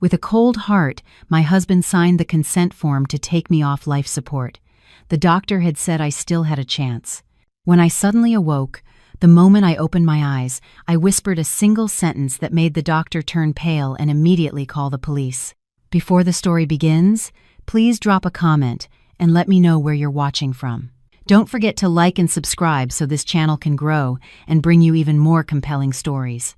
With a cold heart, my husband signed the consent form to take me off life support. The doctor had said I still had a chance. When I suddenly awoke, the moment I opened my eyes, I whispered a single sentence that made the doctor turn pale and immediately call the police. Before the story begins, please drop a comment and let me know where you're watching from. Don't forget to like and subscribe so this channel can grow and bring you even more compelling stories.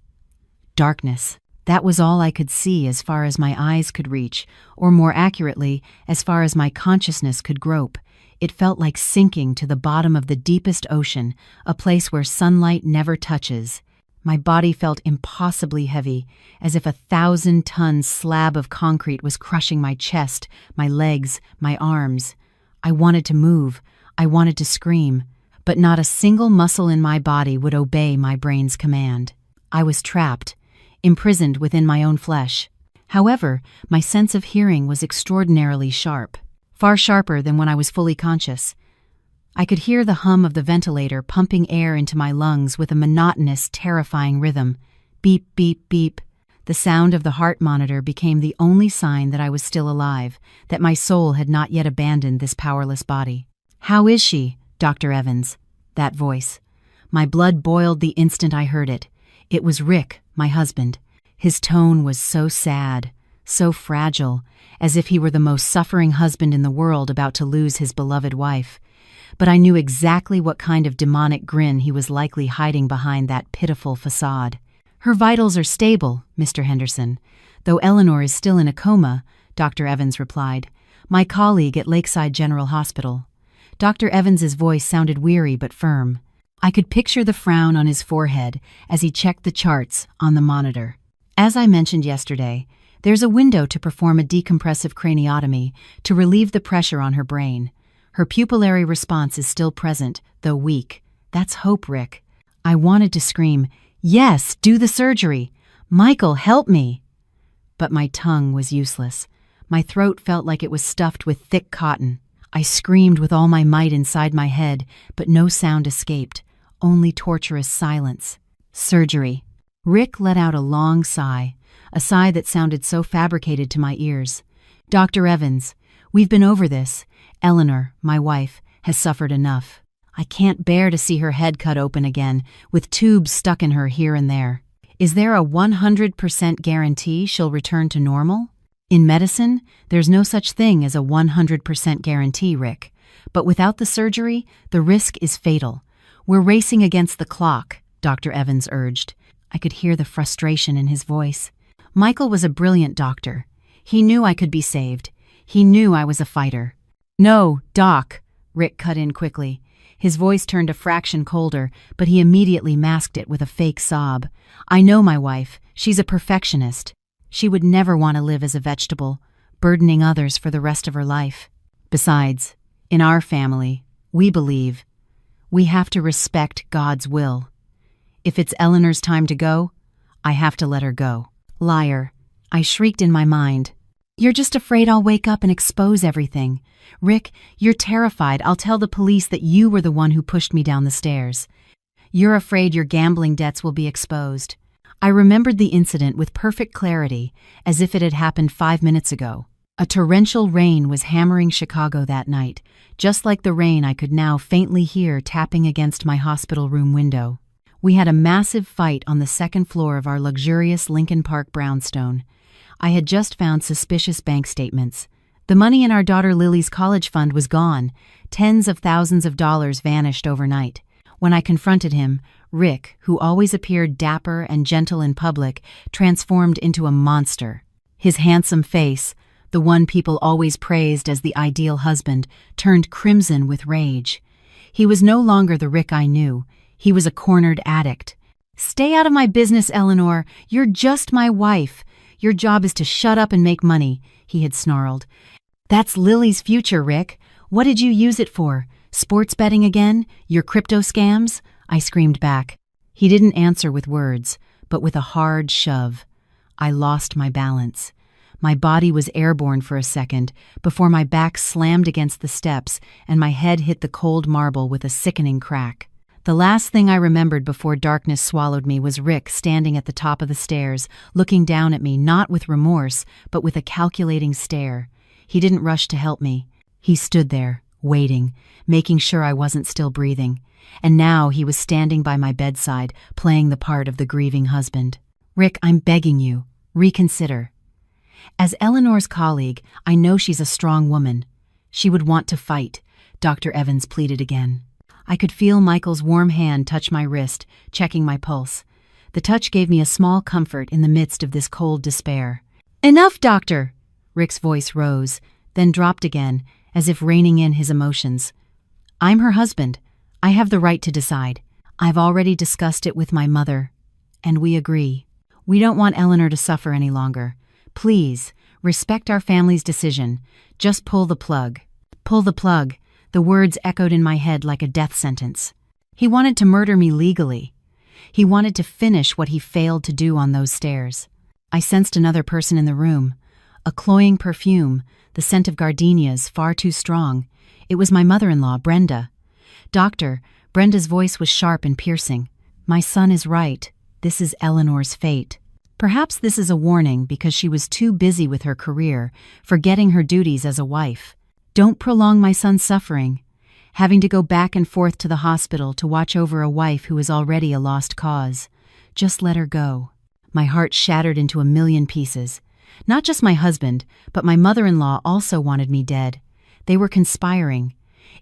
Darkness. That was all I could see as far as my eyes could reach, or more accurately, as far as my consciousness could grope. It felt like sinking to the bottom of the deepest ocean, a place where sunlight never touches. My body felt impossibly heavy, as if a 1,000-ton slab of concrete was crushing my chest, my legs, my arms. I wanted to move. I wanted to scream, but not a single muscle in my body would obey my brain's command. I was trapped, imprisoned within my own flesh. However, my sense of hearing was extraordinarily sharp, far sharper than when I was fully conscious. I could hear the hum of the ventilator pumping air into my lungs with a monotonous, terrifying rhythm. Beep, beep, beep. The sound of the heart monitor became the only sign that I was still alive, that my soul had not yet abandoned this powerless body. "How is she, Dr. Evans?" That voice. My blood boiled the instant I heard it. It was Rick, my husband. His tone was so sad, so fragile, as if he were the most suffering husband in the world about to lose his beloved wife. But I knew exactly what kind of demonic grin he was likely hiding behind that pitiful facade. "Her vitals are stable, Mr. Henderson, though Eleanor is still in a coma," Dr. Evans replied. "My colleague at Lakeside General Hospital." Dr. Evans's voice sounded weary but firm. I could picture the frown on his forehead as he checked the charts on the monitor. "As I mentioned yesterday, there's a window to perform a decompressive craniotomy to relieve the pressure on her brain. Her pupillary response is still present, though weak. That's hope, Rick." I wanted to scream, "Yes, do the surgery! Michael, help me!" But my tongue was useless. My throat felt like it was stuffed with thick cotton. I screamed with all my might inside my head, but no sound escaped, only torturous silence. "Surgery." Rick let out a long sigh, a sigh that sounded so fabricated to my ears. "Dr. Evans, we've been over this. Eleanor, my wife, has suffered enough. I can't bear to see her head cut open again, with tubes stuck in her here and there. Is there a 100% guarantee she'll return to normal?" In medicine, there's no such thing as a 100% guarantee, Rick. But without the surgery, the risk is fatal. "We're racing against the clock," Dr. Evans urged. I could hear the frustration in his voice. Michael was a brilliant doctor. He knew I could be saved. He knew I was a fighter. "No, Doc," Rick cut in quickly. His voice turned a fraction colder, but he immediately masked it with a fake sob. "I know my wife. She's a perfectionist. She would never want to live as a vegetable, burdening others for the rest of her life. Besides, in our family, we believe we have to respect God's will. If it's Eleanor's time to go, I have to let her go." "Liar," I shrieked in my mind. "You're just afraid I'll wake up and expose everything. Rick, you're terrified I'll tell the police that you were the one who pushed me down the stairs. You're afraid your gambling debts will be exposed." I remembered the incident with perfect clarity, as if it had happened 5 minutes ago. A torrential rain was hammering Chicago that night, just like the rain I could now faintly hear tapping against my hospital room window. We had a massive fight on the second floor of our luxurious Lincoln Park brownstone. I had just found suspicious bank statements. The money in our daughter Lily's college fund was gone. Tens of thousands of dollars vanished overnight. When I confronted him, Rick, who always appeared dapper and gentle in public, transformed into a monster. His handsome face, the one people always praised as the ideal husband, turned crimson with rage. He was no longer the Rick I knew. He was a cornered addict. "Stay out of my business, Eleanor. You're just my wife. Your job is to shut up and make money," he had snarled. "That's Lily's future, Rick. What did you use it for? Sports betting again? Your crypto scams?" I screamed back. He didn't answer with words, but with a hard shove. I lost my balance. My body was airborne for a second before my back slammed against the steps and my head hit the cold marble with a sickening crack. The last thing I remembered before darkness swallowed me was Rick standing at the top of the stairs, looking down at me not with remorse, but with a calculating stare. He didn't rush to help me. He stood there, waiting, making sure I wasn't still breathing. And now he was standing by my bedside, playing the part of the grieving husband. "Rick, I'm begging you. Reconsider. As Eleanor's colleague, I know she's a strong woman. She would want to fight," Dr. Evans pleaded again. I could feel Michael's warm hand touch my wrist, checking my pulse. The touch gave me a small comfort in the midst of this cold despair. "Enough, doctor!" Rick's voice rose, then dropped again, as if reining in his emotions. "I'm her husband. I have the right to decide. I've already discussed it with my mother, and we agree. We don't want Eleanor to suffer any longer. Please, respect our family's decision. Just pull the plug." Pull the plug. The words echoed in my head like a death sentence. He wanted to murder me legally. He wanted to finish what he failed to do on those stairs. I sensed another person in the room. A cloying perfume, the scent of gardenias, far too strong. It was my mother-in-law, Brenda. "Doctor," Brenda's voice was sharp and piercing. "My son is right. This is Eleanor's fate." Perhaps this is a warning because she was too busy with her career, forgetting her duties as a wife. Don't prolong my son's suffering. Having to go back and forth to the hospital to watch over a wife who is already a lost cause. Just let her go. My heart shattered into a million pieces. Not just my husband, but my mother-in-law also wanted me dead. They were conspiring.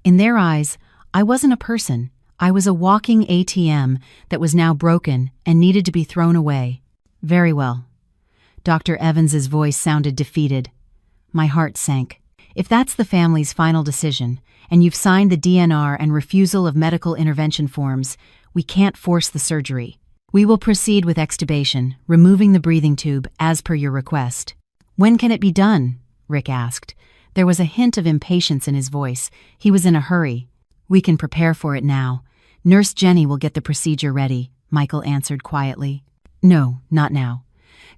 In their eyes, I wasn't a person. I was a walking ATM that was now broken and needed to be thrown away. "Very well." Dr. Evans's voice sounded defeated. My heart sank. "If that's the family's final decision, and you've signed the DNR and refusal of medical intervention forms, we can't force the surgery. We will proceed with extubation, removing the breathing tube as per your request." "When can it be done?" Rick asked. There was a hint of impatience in his voice. He was in a hurry. "We can prepare for it now. Nurse Jenny will get the procedure ready," Michael answered quietly. "No, not now.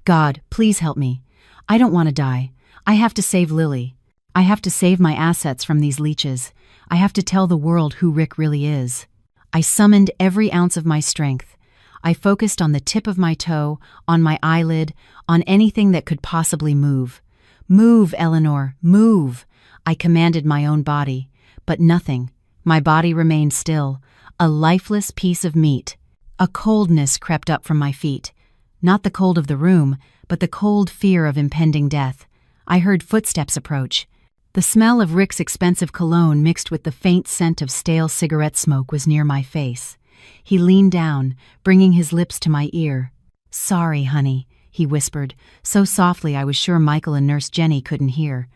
God, please help me. I don't want to die. I have to save Lily. I have to save my assets from these leeches. I have to tell the world who Rick really is." I summoned every ounce of my strength. I focused on the tip of my toe, on my eyelid, on anything that could possibly move. "Move, Eleanor, move!" I commanded my own body. But nothing. My body remained still, a lifeless piece of meat. A coldness crept up from my feet. Not the cold of the room, but the cold fear of impending death. I heard footsteps approach. The smell of Rick's expensive cologne mixed with the faint scent of stale cigarette smoke was near my face. He leaned down, bringing his lips to my ear. "Sorry, honey," he whispered, so softly I was sure Michael and Nurse Jenny couldn't hear.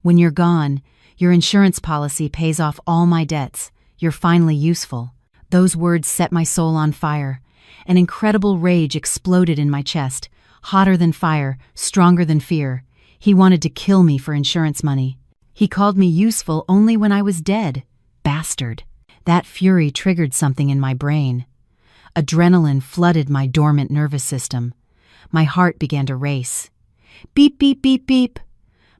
"When you're gone, your insurance policy pays off all my debts. You're finally useful." Those words set my soul on fire. An incredible rage exploded in my chest, hotter than fire, stronger than fear. He wanted to kill me for insurance money. He called me useful only when I was dead. Bastard. That fury triggered something in my brain. Adrenaline flooded my dormant nervous system. My heart began to race. Beep, beep, beep, beep.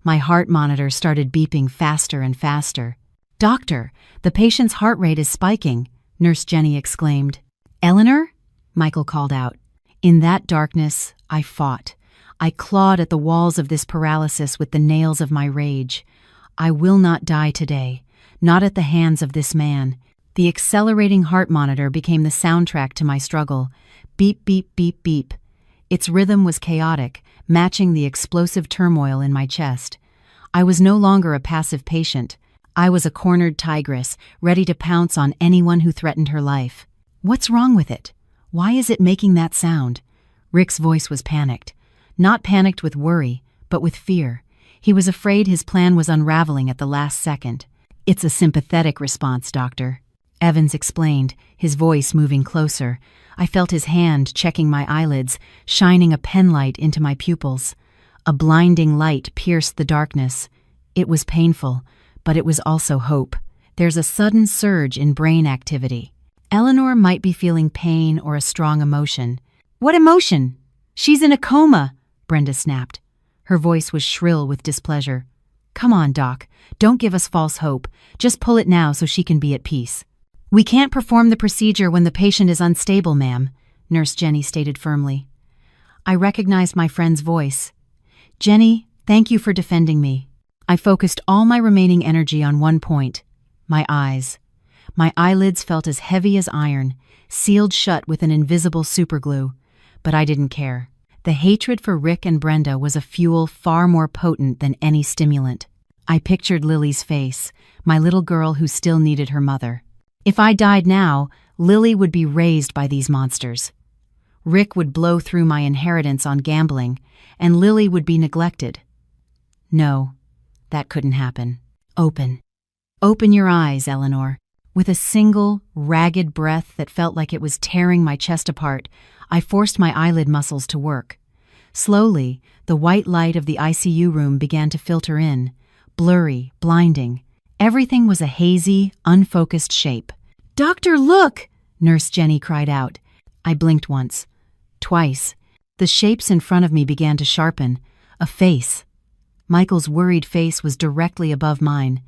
My heart monitor started beeping faster and faster. "Doctor, the patient's heart rate is spiking," Nurse Jenny exclaimed. "Eleanor?" Michael called out. In that darkness, I fought. I clawed at the walls of this paralysis with the nails of my rage. I will not die today, not at the hands of this man. The accelerating heart monitor became the soundtrack to my struggle. Beep, beep, beep, beep. Its rhythm was chaotic, matching the explosive turmoil in my chest. I was no longer a passive patient. I was a cornered tigress, ready to pounce on anyone who threatened her life. "What's wrong with it? Why is it making that sound?" Rick's voice was panicked. Not panicked with worry, but with fear. He was afraid his plan was unraveling at the last second. "It's a sympathetic response, Doctor," Evans explained, his voice moving closer. I felt his hand checking my eyelids, shining a penlight into my pupils. A blinding light pierced the darkness. It was painful, but it was also hope. There's a sudden surge in brain activity. Eleanor might be feeling pain or a strong emotion. "What emotion? She's in a coma," Brenda snapped. Her voice was shrill with displeasure. "Come on, Doc. Don't give us false hope. Just pull it now so she can be at peace." "We can't perform the procedure when the patient is unstable, ma'am," Nurse Jenny stated firmly. I recognized my friend's voice. "Jenny, thank you for defending me." I focused all my remaining energy on one point: my eyes. My eyelids felt as heavy as iron, sealed shut with an invisible superglue, but I didn't care. The hatred for Rick and Brenda was a fuel far more potent than any stimulant. I pictured Lily's face, my little girl who still needed her mother. If I died now, Lily would be raised by these monsters. Rick would blow through my inheritance on gambling, and Lily would be neglected. No, that couldn't happen. Open. Open your eyes, Eleanor. With a single, ragged breath that felt like it was tearing my chest apart, I forced my eyelid muscles to work. Slowly, the white light of the ICU room began to filter in, blurry, blinding. Everything was a hazy, unfocused shape. "Doctor, look!" Nurse Jenny cried out. I blinked once. Twice. The shapes in front of me began to sharpen. A face. Michael's worried face was directly above mine.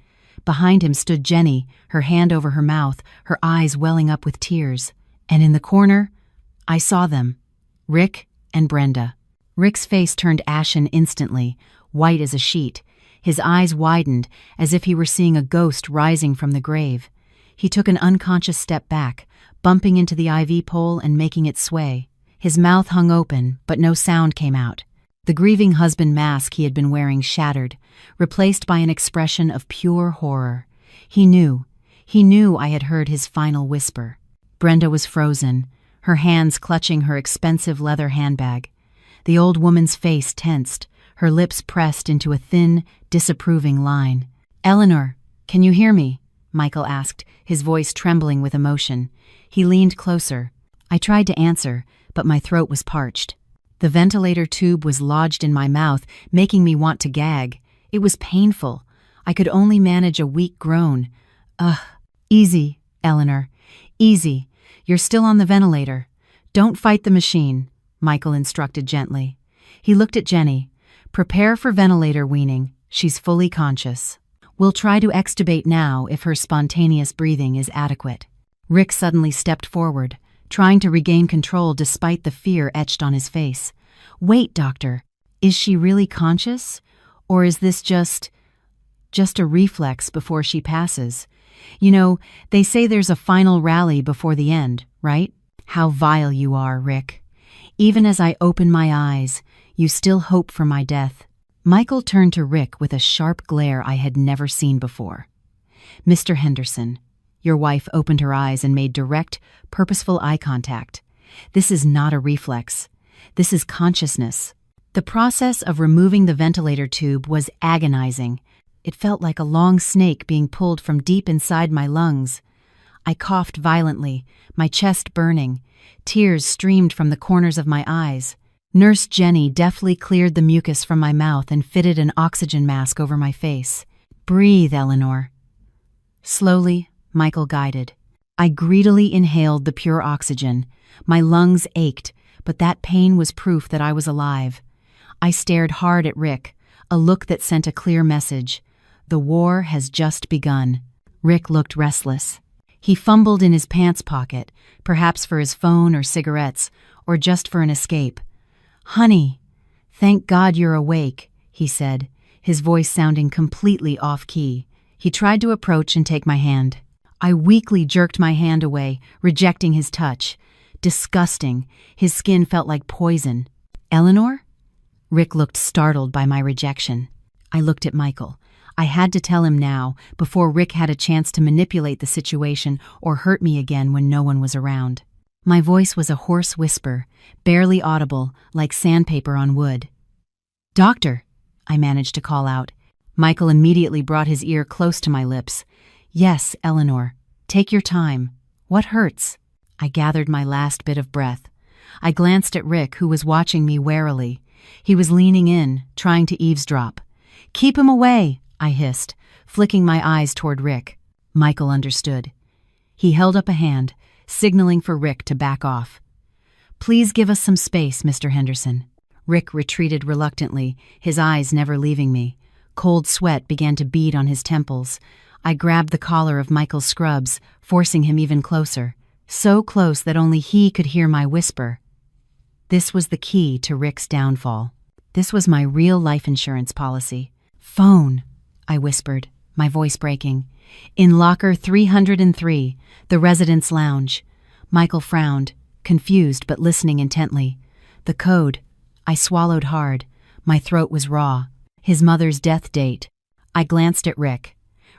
Behind him stood Jenny, her hand over her mouth, her eyes welling up with tears. And in the corner, I saw them. Rick and Brenda. Rick's face turned ashen instantly, white as a sheet. His eyes widened, as if he were seeing a ghost rising from the grave. He took an unconscious step back, bumping into the IV pole and making it sway. His mouth hung open, but no sound came out. The grieving husband mask he had been wearing shattered, replaced by an expression of pure horror. He knew I had heard his final whisper. Brenda was frozen, her hands clutching her expensive leather handbag. The old woman's face tensed, her lips pressed into a thin, disapproving line. "Eleanor, can you hear me?" Michael asked, his voice trembling with emotion. He leaned closer. I tried to answer, but my throat was parched. The ventilator tube was lodged in my mouth, making me want to gag. It was painful. I could only manage a weak groan. Easy, Eleanor. Easy. You're still on the ventilator. Don't fight the machine," Michael instructed gently. He looked at Jenny. "Prepare for ventilator weaning. She's fully conscious. We'll try to extubate now if her spontaneous breathing is adequate." Rick suddenly stepped forward, trying to regain control despite the fear etched on his face. "Wait, doctor. Is she really conscious? Or is this just a reflex before she passes? You know, they say there's a final rally before the end, right? How vile you are, Rick. Even as I open my eyes, you still hope for my death." Michael turned to Rick with a sharp glare I had never seen before. "Mr. Henderson." Your wife opened her eyes and made direct, purposeful eye contact. "This is not a reflex. This is consciousness." The process of removing the ventilator tube was agonizing. It felt like a long snake being pulled from deep inside my lungs. I coughed violently, my chest burning. Tears streamed from the corners of my eyes. Nurse Jenny deftly cleared the mucus from my mouth and fitted an oxygen mask over my face. "Breathe, Eleanor." Slowly, Michael guided. I greedily inhaled the pure oxygen. My lungs ached, but that pain was proof that I was alive. I stared hard at Rick, a look that sent a clear message. The war has just begun. Rick looked restless. He fumbled in his pants pocket, perhaps for his phone or cigarettes, or just for an escape. "Honey, thank God you're awake," he said, his voice sounding completely off-key. He tried to approach and take my hand. I weakly jerked my hand away, rejecting his touch. Disgusting. His skin felt like poison. "Eleanor?" Rick looked startled by my rejection. I looked at Michael. I had to tell him now, before Rick had a chance to manipulate the situation or hurt me again when no one was around. My voice was a hoarse whisper, barely audible, like sandpaper on wood. "Doctor," I managed to call out. Michael immediately brought his ear close to my lips. "Yes, Eleanor. Take your time. What hurts?" I gathered my last bit of breath. I glanced at Rick, who was watching me warily. He was leaning in, trying to eavesdrop. "Keep him away," I hissed, flicking my eyes toward Rick. Michael understood. He held up a hand, signaling for Rick to back off. "Please give us some space, Mr. Henderson." Rick retreated reluctantly, his eyes never leaving me. Cold sweat began to bead on his temples. I grabbed the collar of Michael's scrubs, forcing him even closer, so close that only he could hear my whisper. This was the key to Rick's downfall. This was my real life insurance policy. "Phone," I whispered, my voice breaking. "In locker 303, the residence lounge." Michael frowned, confused but listening intently. "The code." I swallowed hard. My throat was raw. "His mother's death date." I glanced at Rick.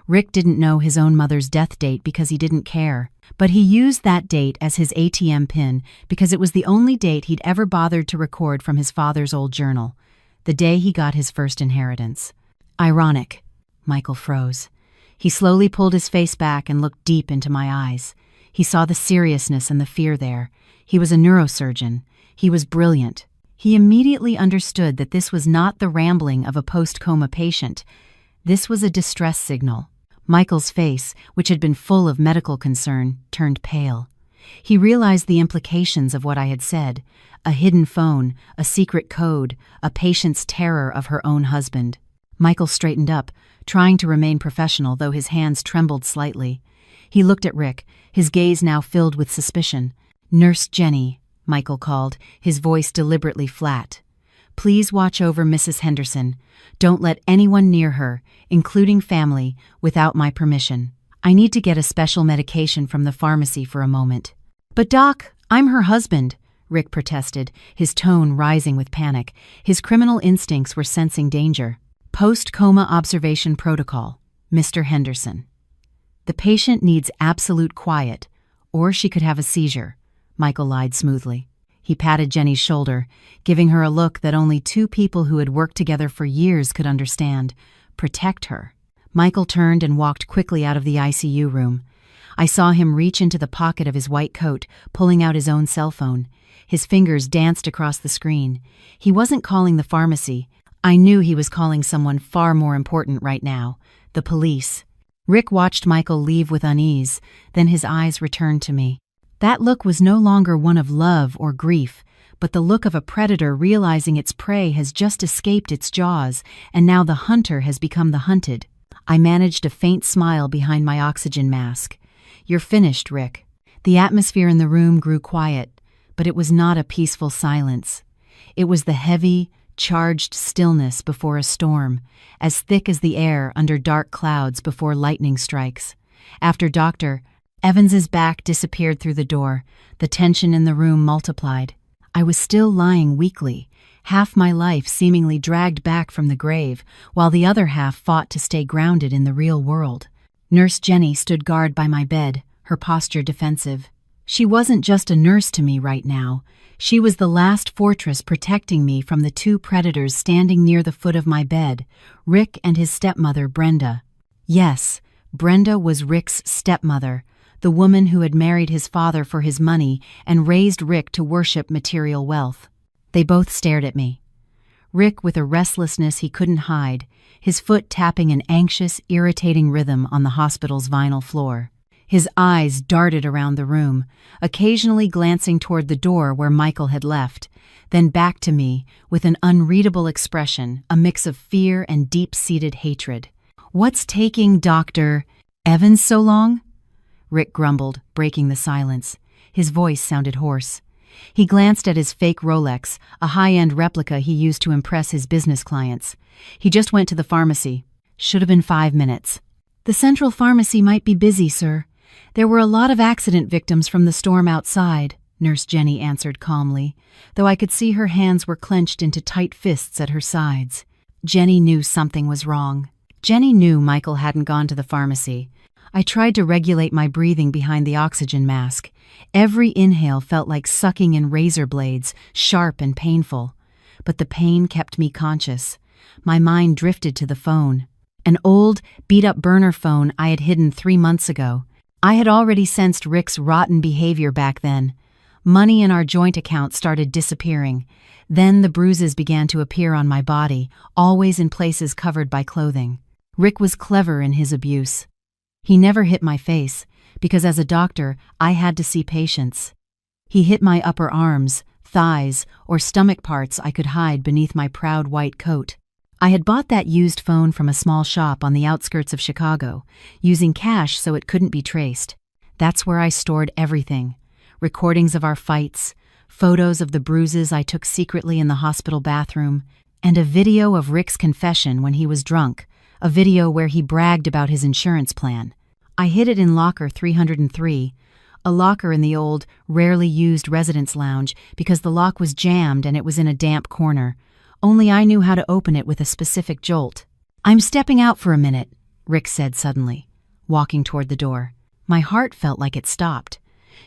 Rick didn't know his own mother's death date because he didn't care. But he used that date as his ATM pin because it was the only date he'd ever bothered to record from his father's old journal, the day he got his first inheritance. Ironic. Michael froze. He slowly pulled his face back and looked deep into my eyes. He saw the seriousness and the fear there. He was a neurosurgeon. He was brilliant. He immediately understood that this was not the rambling of a post-coma patient. This was a distress signal. Michael's face, which had been full of medical concern, turned pale. He realized the implications of what I had said: a hidden phone, a secret code, a patient's terror of her own husband. Michael straightened up, trying to remain professional, though his hands trembled slightly. He looked at Rick, his gaze now filled with suspicion. "Nurse Jenny," Michael called, his voice deliberately flat. "Please watch over Mrs. Henderson. Don't let anyone near her, including family, without my permission. I need to get a special medication from the pharmacy for a moment." "But Doc, I'm her husband," Rick protested, his tone rising with panic. His criminal instincts were sensing danger. "Post-coma observation protocol, Mr. Henderson. The patient needs absolute quiet, or she could have a seizure," Michael lied smoothly. He patted Jenny's shoulder, giving her a look that only two people who had worked together for years could understand. Protect her. Michael turned and walked quickly out of the ICU room. I saw him reach into the pocket of his white coat, pulling out his own cell phone. His fingers danced across the screen. He wasn't calling the pharmacy. I knew he was calling someone far more important right now: the police. Rick watched Michael leave with unease, then his eyes returned to me. That look was no longer one of love or grief, but the look of a predator realizing its prey has just escaped its jaws, and now the hunter has become the hunted. I managed a faint smile behind my oxygen mask. "You're finished, Rick." The atmosphere in the room grew quiet, but it was not a peaceful silence. It was the heavy, charged stillness before a storm, as thick as the air under dark clouds before lightning strikes. After Dr. Evans's back disappeared through the door, the tension in the room multiplied. I was still lying weakly, half my life seemingly dragged back from the grave, while the other half fought to stay grounded in the real world. Nurse Jenny stood guard by my bed, her posture defensive. She wasn't just a nurse to me right now. She was the last fortress protecting me from the two predators standing near the foot of my bed, Rick and his stepmother, Brenda. Yes, Brenda was Rick's stepmother, the woman who had married his father for his money and raised Rick to worship material wealth. They both stared at me. Rick with a restlessness he couldn't hide, his foot tapping an anxious, irritating rhythm on the hospital's vinyl floor. His eyes darted around the room, occasionally glancing toward the door where Michael had left, then back to me with an unreadable expression, a mix of fear and deep-seated hatred. "What's taking Dr. Evans so long?" Rick grumbled, breaking the silence. His voice sounded hoarse. He glanced at his fake Rolex, a high-end replica he used to impress his business clients. "He just went to the pharmacy. Should have been 5 minutes." "The central pharmacy might be busy, sir. There were a lot of accident victims from the storm outside," Nurse Jenny answered calmly, though I could see her hands were clenched into tight fists at her sides. Jenny knew something was wrong. Jenny knew Michael hadn't gone to the pharmacy. I tried to regulate my breathing behind the oxygen mask. Every inhale felt like sucking in razor blades, sharp and painful. But the pain kept me conscious. My mind drifted to the phone. An old, beat-up burner phone I had hidden 3 months ago. I had already sensed Rick's rotten behavior back then. Money in our joint account started disappearing. Then the bruises began to appear on my body, always in places covered by clothing. Rick was clever in his abuse. He never hit my face, because as a doctor, I had to see patients. He hit my upper arms, thighs, or stomach parts I could hide beneath my proud white coat. I had bought that used phone from a small shop on the outskirts of Chicago, using cash so it couldn't be traced. That's where I stored everything: recordings of our fights, photos of the bruises I took secretly in the hospital bathroom, and a video of Rick's confession when he was drunk, a video where he bragged about his insurance plan. I hid it in locker 303, a locker in the old, rarely used residence lounge because the lock was jammed and it was in a damp corner. Only I knew how to open it with a specific jolt. "I'm stepping out for a minute," Rick said suddenly, walking toward the door. My heart felt like it stopped.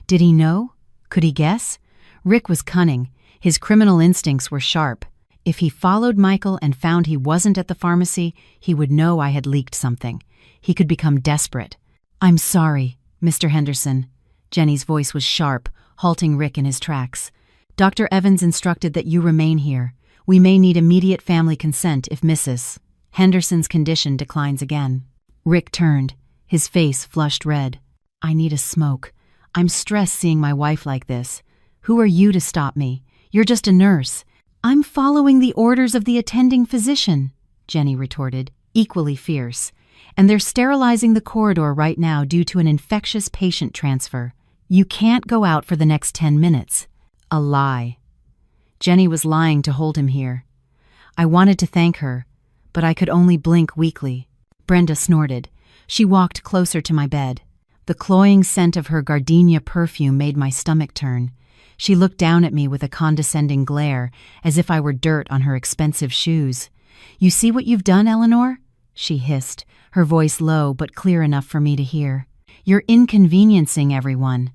Did he know? Could he guess? Rick was cunning. His criminal instincts were sharp. If he followed Michael and found he wasn't at the pharmacy, he would know I had leaked something. He could become desperate. "I'm sorry, Mr. Henderson." Jenny's voice was sharp, halting Rick in his tracks. "Dr. Evans instructed that you remain here. We may need immediate family consent if Mrs. Henderson's condition declines again." Rick turned, his face flushed red. "I need a smoke. I'm stressed seeing my wife like this. Who are you to stop me? You're just a nurse." "I'm following the orders of the attending physician," Jenny retorted, equally fierce. "And they're sterilizing the corridor right now due to an infectious patient transfer. You can't go out for the next 10 minutes. A lie." Jenny was lying to hold him here. I wanted to thank her, but I could only blink weakly. Brenda snorted. She walked closer to my bed. The cloying scent of her gardenia perfume made my stomach turn. She looked down at me with a condescending glare, as if I were dirt on her expensive shoes. "You see what you've done, Eleanor?" she hissed, her voice low but clear enough for me to hear. "You're inconveniencing everyone.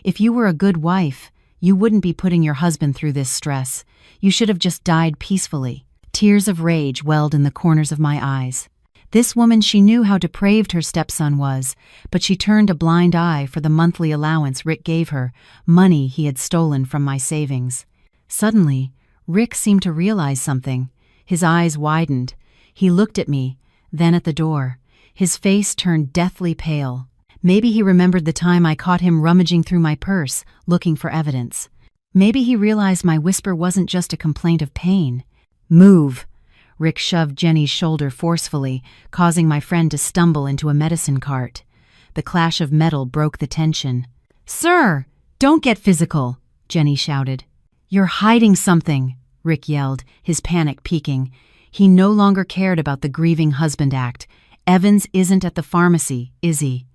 If you were a good wife, you wouldn't be putting your husband through this stress. You should have just died peacefully." Tears of rage welled in the corners of my eyes. This woman, she knew how depraved her stepson was, but she turned a blind eye for the monthly allowance Rick gave her, money he had stolen from my savings. Suddenly, Rick seemed to realize something. His eyes widened. He looked at me, then at the door. His face turned deathly pale. Maybe he remembered the time I caught him rummaging through my purse, looking for evidence. Maybe he realized my whisper wasn't just a complaint of pain. "Move!" Rick shoved Jenny's shoulder forcefully, causing my friend to stumble into a medicine cart. The clash of metal broke the tension. "Sir, don't get physical," Jenny shouted. "You're hiding something," Rick yelled, his panic peaking. He no longer cared about the grieving husband act. "Evans isn't at the pharmacy, is he?"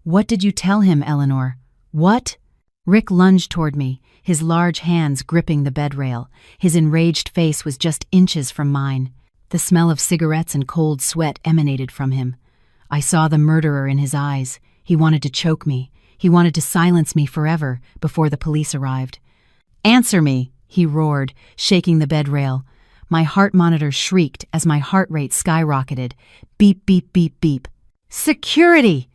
"What did you tell him, Eleanor?" "What?" Rick lunged toward me, his large hands gripping the bed rail. His enraged face was just inches from mine. The smell of cigarettes and cold sweat emanated from him. I saw the murderer in his eyes. He wanted to choke me. He wanted to silence me forever before the police arrived. "Answer me," he roared, shaking the bed rail. My heart monitor shrieked as my heart rate skyrocketed. Beep, beep, beep, beep. "Security!"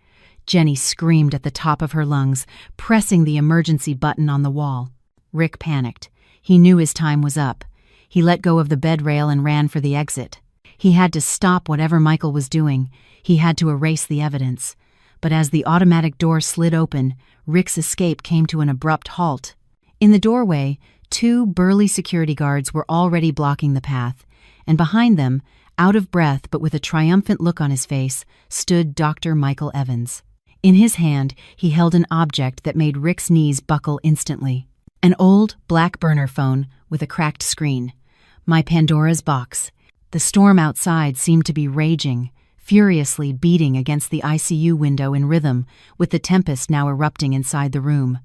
Jenny screamed at the top of her lungs, pressing the emergency button on the wall. Rick panicked. He knew his time was up. He let go of the bed rail and ran for the exit. He had to stop whatever Michael was doing. He had to erase the evidence. But as the automatic door slid open, Rick's escape came to an abrupt halt. In the doorway, 2 burly security guards were already blocking the path, and behind them, out of breath but with a triumphant look on his face, stood Dr. Michael Evans. In his hand, he held an object that made Rick's knees buckle instantly. An old, black burner phone with a cracked screen. My Pandora's box. The storm outside seemed to be raging, furiously beating against the ICU window in rhythm, with the tempest now erupting inside the room.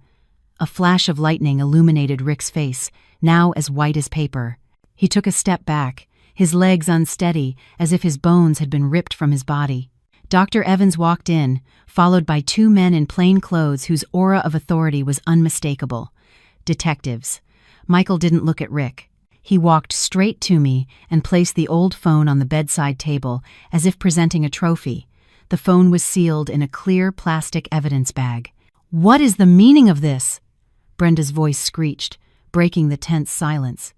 A flash of lightning illuminated Rick's face, now as white as paper. He took a step back, his legs unsteady, as if his bones had been ripped from his body. Dr. Evans walked in, followed by 2 men in plain clothes whose aura of authority was unmistakable. Detectives. Michael didn't look at Rick. He walked straight to me and placed the old phone on the bedside table, as if presenting a trophy. The phone was sealed in a clear plastic evidence bag. "What is the meaning of this?" Brenda's voice screeched, breaking the tense silence.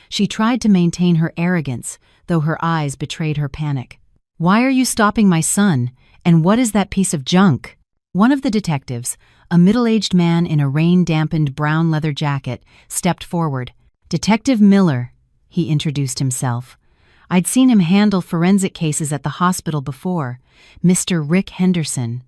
She tried to maintain her arrogance, though her eyes betrayed her panic. "Why are you stopping my son? And what is that piece of junk?" One of the detectives, a middle-aged man in a rain-dampened brown leather jacket, stepped forward. "Detective Miller," he introduced himself. I'd seen him handle forensic cases at the hospital before, Mr. Rick Henderson.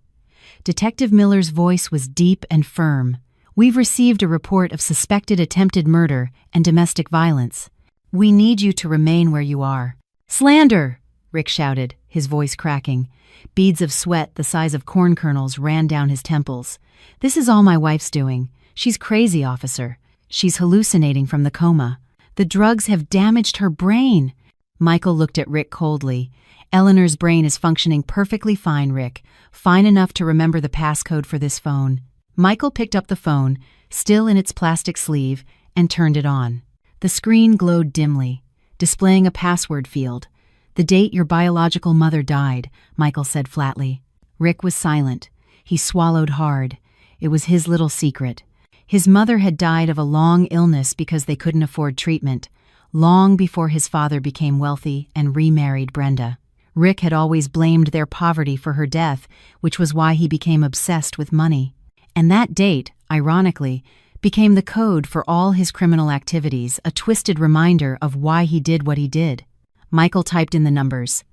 Detective Miller's voice was deep and firm. "We've received a report of suspected attempted murder and domestic violence. We need you to remain where you are." "Slander!" Rick shouted, his voice cracking. Beads of sweat the size of corn kernels ran down his temples. "This is all my wife's doing. She's crazy, officer. She's hallucinating from the coma. The drugs have damaged her brain." Michael looked at Rick coldly. "Eleanor's brain is functioning perfectly fine, Rick. Fine enough to remember the passcode for this phone." Michael picked up the phone, still in its plastic sleeve, and turned it on. The screen glowed dimly, displaying a password field. "The date your biological mother died," Michael said flatly. Rick was silent. He swallowed hard. It was his little secret. His mother had died of a long illness because they couldn't afford treatment, long before his father became wealthy and remarried Brenda. Rick had always blamed their poverty for her death, which was why he became obsessed with money. And that date, ironically, became the code for all his criminal activities, a twisted reminder of why he did what he did. Michael typed in the numbers.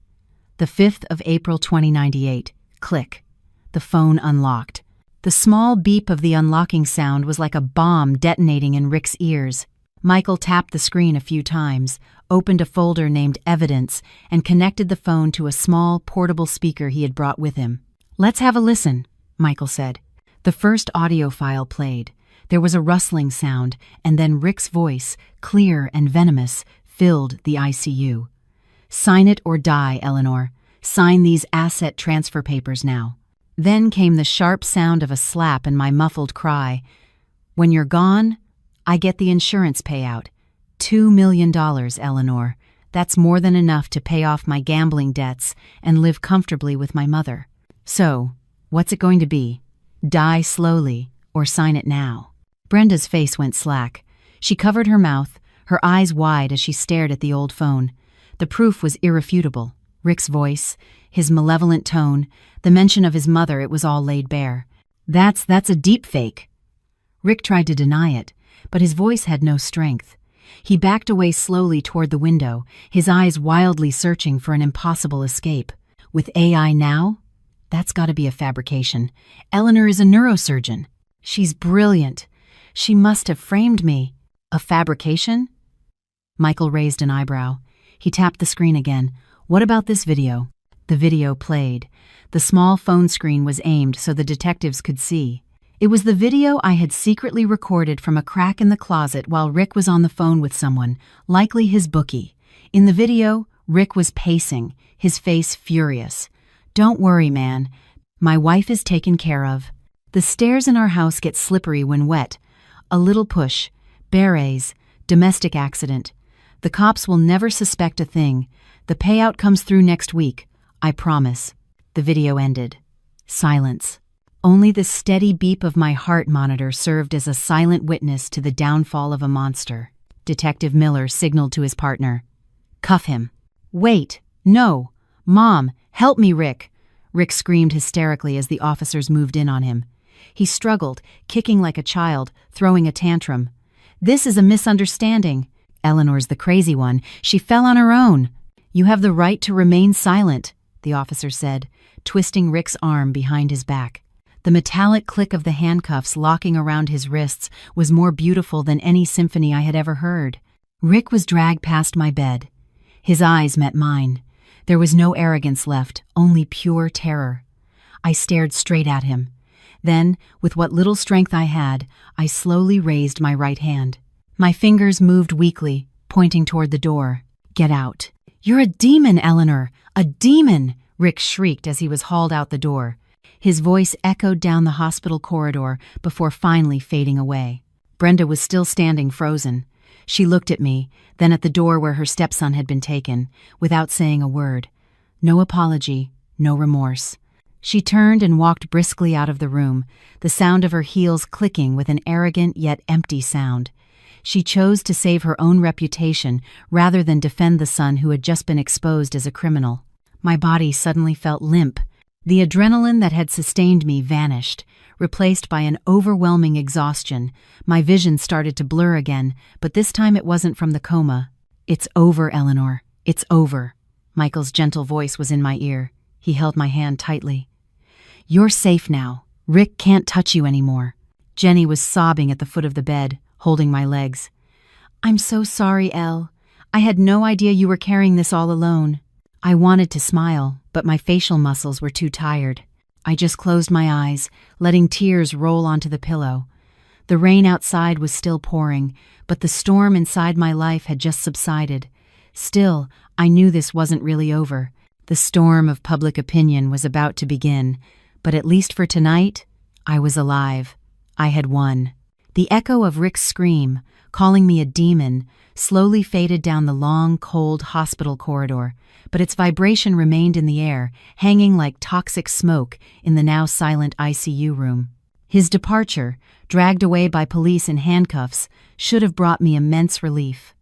The 5th of April 2098. Click. The phone unlocked. The small beep of the unlocking sound was like a bomb detonating in Rick's ears. Michael tapped the screen a few times, opened a folder named Evidence, and connected the phone to a small, portable speaker he had brought with him. "Let's have a listen," Michael said. The first audio file played. There was a rustling sound, and then Rick's voice, clear and venomous, filled the ICU. "Sign it or die, Eleanor. Sign these asset transfer papers now." Then came the sharp sound of a slap and my muffled cry. "When you're gone, I get the insurance payout. $2 million, Eleanor. That's more than enough to pay off my gambling debts and live comfortably with my mother. So, what's it going to be? Die slowly or sign it now?" Brenda's face went slack. She covered her mouth, her eyes wide as she stared at the old phone. The proof was irrefutable. Rick's voice, his malevolent tone, the mention of his mother, it was all laid bare. That's a deep fake." Rick tried to deny it, but his voice had no strength. He backed away slowly toward the window, his eyes wildly searching for an impossible escape. "With AI now? That's got to be a fabrication. Eleanor is a neurosurgeon. She's brilliant. She must have framed me. A fabrication?" Michael raised an eyebrow. He tapped the screen again. "What about this video?" The video played. The small phone screen was aimed so the detectives could see. It was the video I had secretly recorded from a crack in the closet while Rick was on the phone with someone, likely his bookie. In the video, Rick was pacing, his face furious. "Don't worry, man. My wife is taken care of. The stairs in our house get slippery when wet. A little push. Berets. Domestic accident. The cops will never suspect a thing. The payout comes through next week. I promise." The video ended. Silence. Only the steady beep of my heart monitor served as a silent witness to the downfall of a monster. Detective Miller signaled to his partner. "Cuff him." "Wait. No. Mom, help me, Rick." Rick screamed hysterically as the officers moved in on him. He struggled, kicking like a child, throwing a tantrum. "This is a misunderstanding. Eleanor's the crazy one. She fell on her own." "You have the right to remain silent," the officer said, twisting Rick's arm behind his back. The metallic click of the handcuffs locking around his wrists was more beautiful than any symphony I had ever heard. Rick was dragged past my bed. His eyes met mine. There was no arrogance left, only pure terror. I stared straight at him. Then, with what little strength I had, I slowly raised my right hand. My fingers moved weakly, pointing toward the door. "Get out." "You're a demon, Eleanor! A demon!" Rick shrieked as he was hauled out the door. His voice echoed down the hospital corridor before finally fading away. Brenda was still standing frozen. She looked at me, then at the door where her stepson had been taken, without saying a word. No apology, no remorse. She turned and walked briskly out of the room, the sound of her heels clicking with an arrogant yet empty sound. She chose to save her own reputation rather than defend the son who had just been exposed as a criminal. My body suddenly felt limp. The adrenaline that had sustained me vanished, replaced by an overwhelming exhaustion. My vision started to blur again, but this time it wasn't from the coma. "It's over, Eleanor. It's over. Michael's gentle voice was in my ear. He held my hand tightly. You're safe now. Rick can't touch you anymore. Jenny was sobbing at the foot of the bed, holding my legs. I'm so sorry, Elle. I had no idea you were carrying this all alone. I wanted to smile, but my facial muscles were too tired. I just closed my eyes, letting tears roll onto the pillow. The rain outside was still pouring, but the storm inside my life had just subsided. Still, I knew this wasn't really over. The storm of public opinion was about to begin, but at least for tonight, I was alive. I had won. The echo of Rick's scream, calling me a demon, slowly faded down the long, cold hospital corridor, but its vibration remained in the air, hanging like toxic smoke in the now silent ICU room. His departure, dragged away by police in handcuffs, should have brought me immense relief.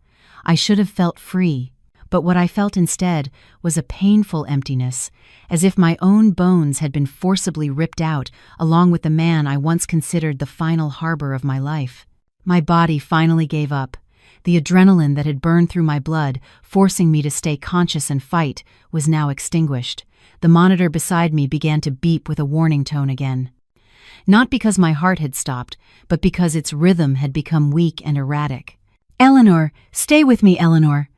I should have felt free, but what I felt instead was a painful emptiness, as if my own bones had been forcibly ripped out along with the man I once considered the final harbor of my life. My body finally gave up. The adrenaline that had burned through my blood, forcing me to stay conscious and fight, was now extinguished. The monitor beside me began to beep with a warning tone again. Not because my heart had stopped, but because its rhythm had become weak and erratic. Eleanor, stay with me, Eleanor.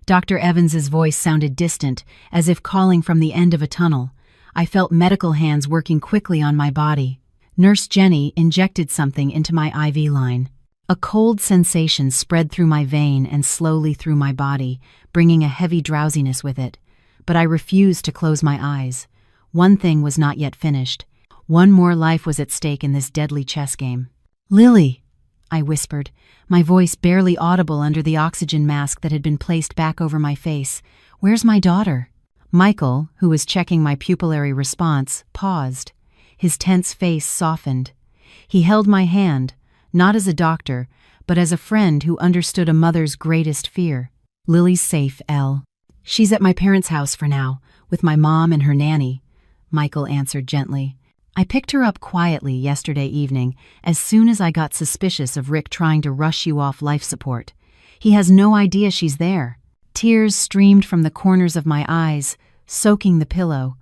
Dr. Evans's voice sounded distant, as if calling from the end of a tunnel. I felt medical hands working quickly on my body. Nurse Jenny injected something into my IV line. A cold sensation spread through my vein and slowly through my body, bringing a heavy drowsiness with it. But I refused to close my eyes. One thing was not yet finished. One more life was at stake in this deadly chess game. Lily, I whispered, my voice barely audible under the oxygen mask that had been placed back over my face. Where's my daughter? Michael, who was checking my pupillary response, paused. His tense face softened. He held my hand, not as a doctor, but as a friend who understood a mother's greatest fear. Lily's safe, Elle. She's at my parents' house for now, with my mom and her nanny, Michael answered gently. I picked her up quietly yesterday evening, as soon as I got suspicious of Rick trying to rush you off life support. He has no idea she's there. Tears streamed from the corners of my eyes, soaking the pillow.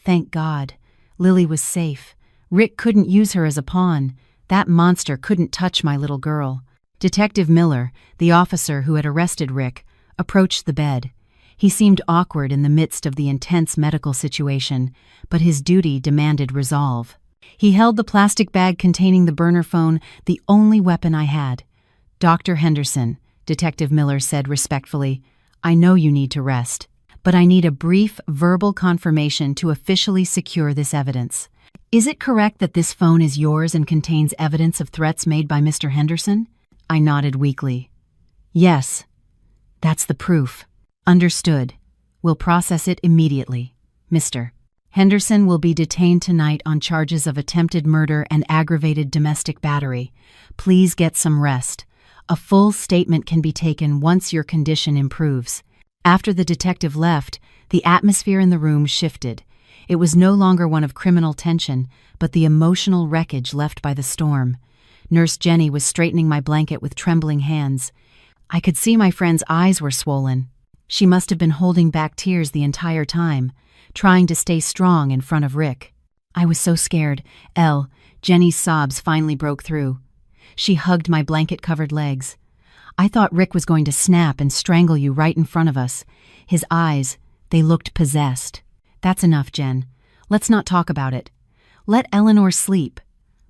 Thank God. Lily was safe. Rick couldn't use her as a pawn. That monster couldn't touch my little girl. Detective Miller, the officer who had arrested Rick, approached the bed. He seemed awkward in the midst of the intense medical situation, but his duty demanded resolve. He held the plastic bag containing the burner phone, the only weapon I had. Dr. Henderson, Detective Miller said respectfully, I know you need to rest, but I need a brief verbal confirmation to officially secure this evidence. Is it correct that this phone is yours and contains evidence of threats made by Mr. Henderson? I nodded weakly. Yes, that's the proof. Understood. We'll process it immediately. Mr. Henderson will be detained tonight on charges of attempted murder and aggravated domestic battery. Please get some rest. A full statement can be taken once your condition improves. After the detective left, the atmosphere in the room shifted. It was no longer one of criminal tension, but the emotional wreckage left by the storm. Nurse Jenny was straightening my blanket with trembling hands. I could see my friend's eyes were swollen. She must have been holding back tears the entire time, trying to stay strong in front of Rick. I was so scared. Elle, Jenny's sobs finally broke through. She hugged my blanket-covered legs. I thought Rick was going to snap and strangle you right in front of us. His eyes, they looked possessed. That's enough, Jen. Let's not talk about it. Let Eleanor sleep,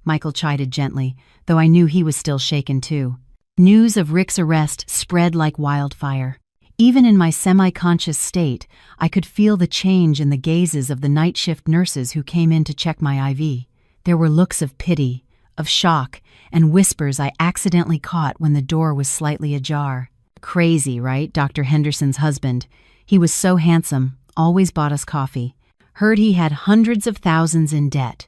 Michael chided gently, though I knew he was still shaken too. News of Rick's arrest spread like wildfire. Even in my semi-conscious state, I could feel the change in the gazes of the night shift nurses who came in to check my IV. There were looks of pity, of shock, and whispers I accidentally caught when the door was slightly ajar. Crazy, right? Dr. Henderson's husband. He was so handsome, always bought us coffee. Heard he had hundreds of thousands in debt.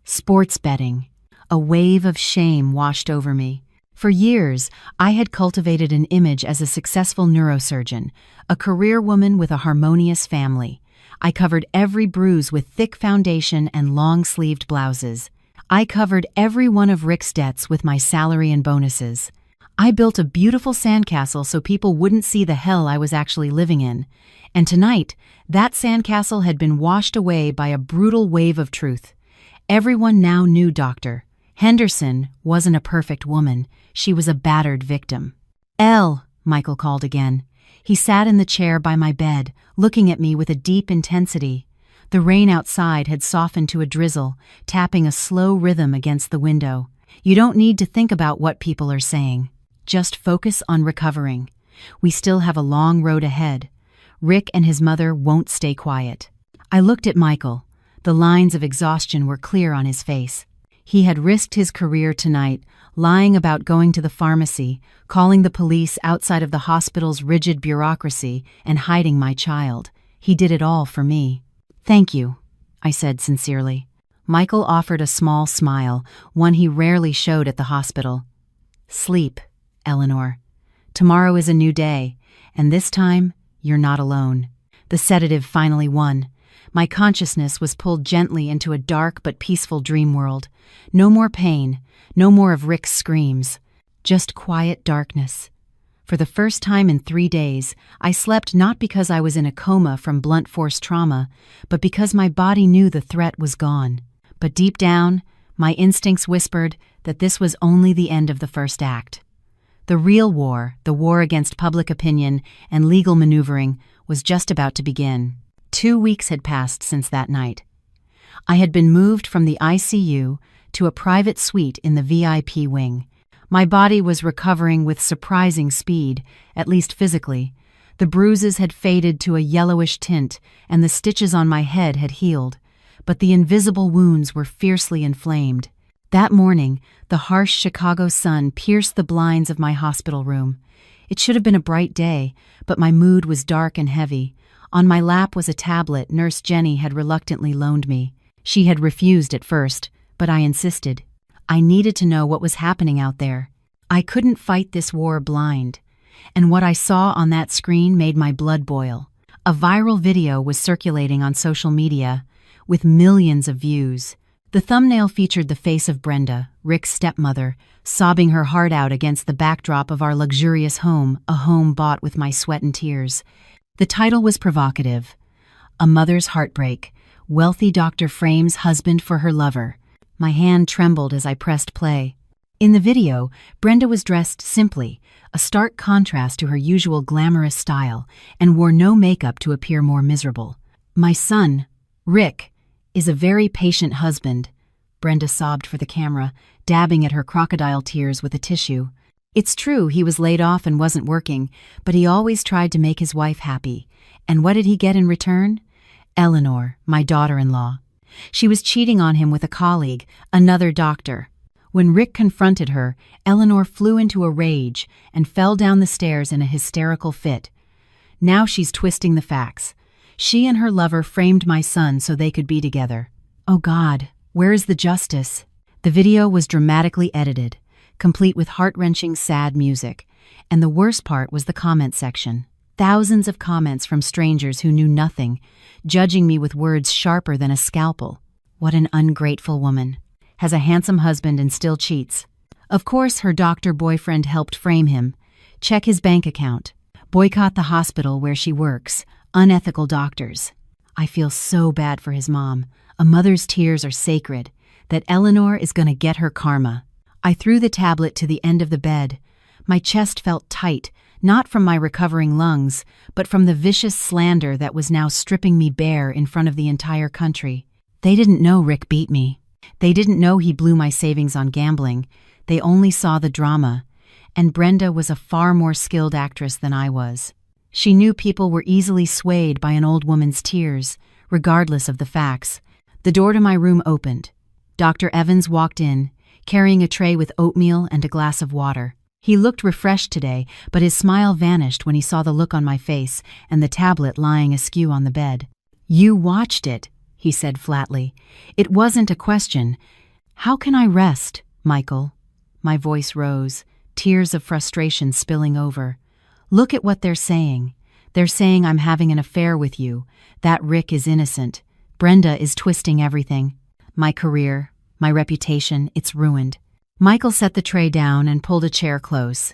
Sports betting. A wave of shame washed over me. For years, I had cultivated an image as a successful neurosurgeon, a career woman with a harmonious family. I covered every bruise with thick foundation and long-sleeved blouses. I covered every one of Rick's debts with my salary and bonuses. I built a beautiful sandcastle so people wouldn't see the hell I was actually living in. And tonight, that sandcastle had been washed away by a brutal wave of truth. Everyone now knew Dr. Henderson wasn't a perfect woman. She was a battered victim. "Elle," Michael called again. He sat in the chair by my bed, looking at me with a deep intensity. The rain outside had softened to a drizzle, tapping a slow rhythm against the window. "You don't need to think about what people are saying. Just focus on recovering. We still have a long road ahead. Rick and his mother won't stay quiet." I looked at Michael. The lines of exhaustion were clear on his face. He had risked his career tonight, lying about going to the pharmacy, calling the police outside of the hospital's rigid bureaucracy, and hiding my child. He did it all for me. "Thank you," I said sincerely. Michael offered a small smile, one he rarely showed at the hospital. "Sleep, Eleanor. Tomorrow is a new day, and this time, you're not alone." The sedative finally won. My consciousness was pulled gently into a dark but peaceful dream world. No more pain, no more of Rick's screams. Just quiet darkness. For the first time in 3 days, I slept not because I was in a coma from blunt force trauma, but because my body knew the threat was gone. But deep down, my instincts whispered that this was only the end of the first act. The real war, the war against public opinion and legal maneuvering, was just about to begin. 2 weeks had passed since that night. I had been moved from the ICU to a private suite in the VIP wing. My body was recovering with surprising speed, at least physically. The bruises had faded to a yellowish tint, and the stitches on my head had healed. But the invisible wounds were fiercely inflamed. That morning, the harsh Chicago sun pierced the blinds of my hospital room. It should have been a bright day, but my mood was dark and heavy. On my lap was a tablet Nurse Jenny had reluctantly loaned me. She had refused at first, but I insisted. I needed to know what was happening out there. I couldn't fight this war blind. And what I saw on that screen made my blood boil. A viral video was circulating on social media, with millions of views. The thumbnail featured the face of Brenda, Rick's stepmother, sobbing her heart out against the backdrop of our luxurious home, a home bought with my sweat and tears. The title was provocative. "A Mother's Heartbreak. Wealthy Doctor Frames Husband for Her Lover." My hand trembled as I pressed play. In the video, Brenda was dressed simply, a stark contrast to her usual glamorous style, and wore no makeup to appear more miserable. "My son, Rick, is a very patient husband," Brenda sobbed for the camera, dabbing at her crocodile tears with a tissue. "It's true he was laid off and wasn't working, but he always tried to make his wife happy. And what did he get in return? Eleanor, my daughter-in-law. She was cheating on him with a colleague, another doctor. When Rick confronted her, Eleanor flew into a rage and fell down the stairs in a hysterical fit. Now she's twisting the facts. She and her lover framed my son so they could be together. Oh God, where is the justice?" The video was dramatically edited, complete with heart-wrenching sad music, and the worst part was the comment section. Thousands of comments from strangers who knew nothing, judging me with words sharper than a scalpel. What an ungrateful woman. Has a handsome husband and still cheats. Of course her doctor boyfriend helped frame him. Check his bank account. Boycott the hospital where she works. Unethical doctors. I feel so bad for his mom. A mother's tears are sacred. That Eleanor is going to get her karma. I threw the tablet to the end of the bed. My chest felt tight, not from my recovering lungs, but from the vicious slander that was now stripping me bare in front of the entire country. They didn't know Rick beat me. They didn't know he blew my savings on gambling. They only saw the drama. And Brenda was a far more skilled actress than I was. She knew people were easily swayed by an old woman's tears, regardless of the facts. The door to my room opened. Dr. Evans walked in, carrying a tray with oatmeal and a glass of water. He looked refreshed today, but his smile vanished when he saw the look on my face and the tablet lying askew on the bed. "You watched it," he said flatly. "It wasn't a question. How can I rest, Michael?" My voice rose, tears of frustration spilling over. "Look at what they're saying. They're saying I'm having an affair with you, that Rick is innocent. Brenda is twisting everything. My career, my reputation, it's ruined." Michael set the tray down and pulled a chair close.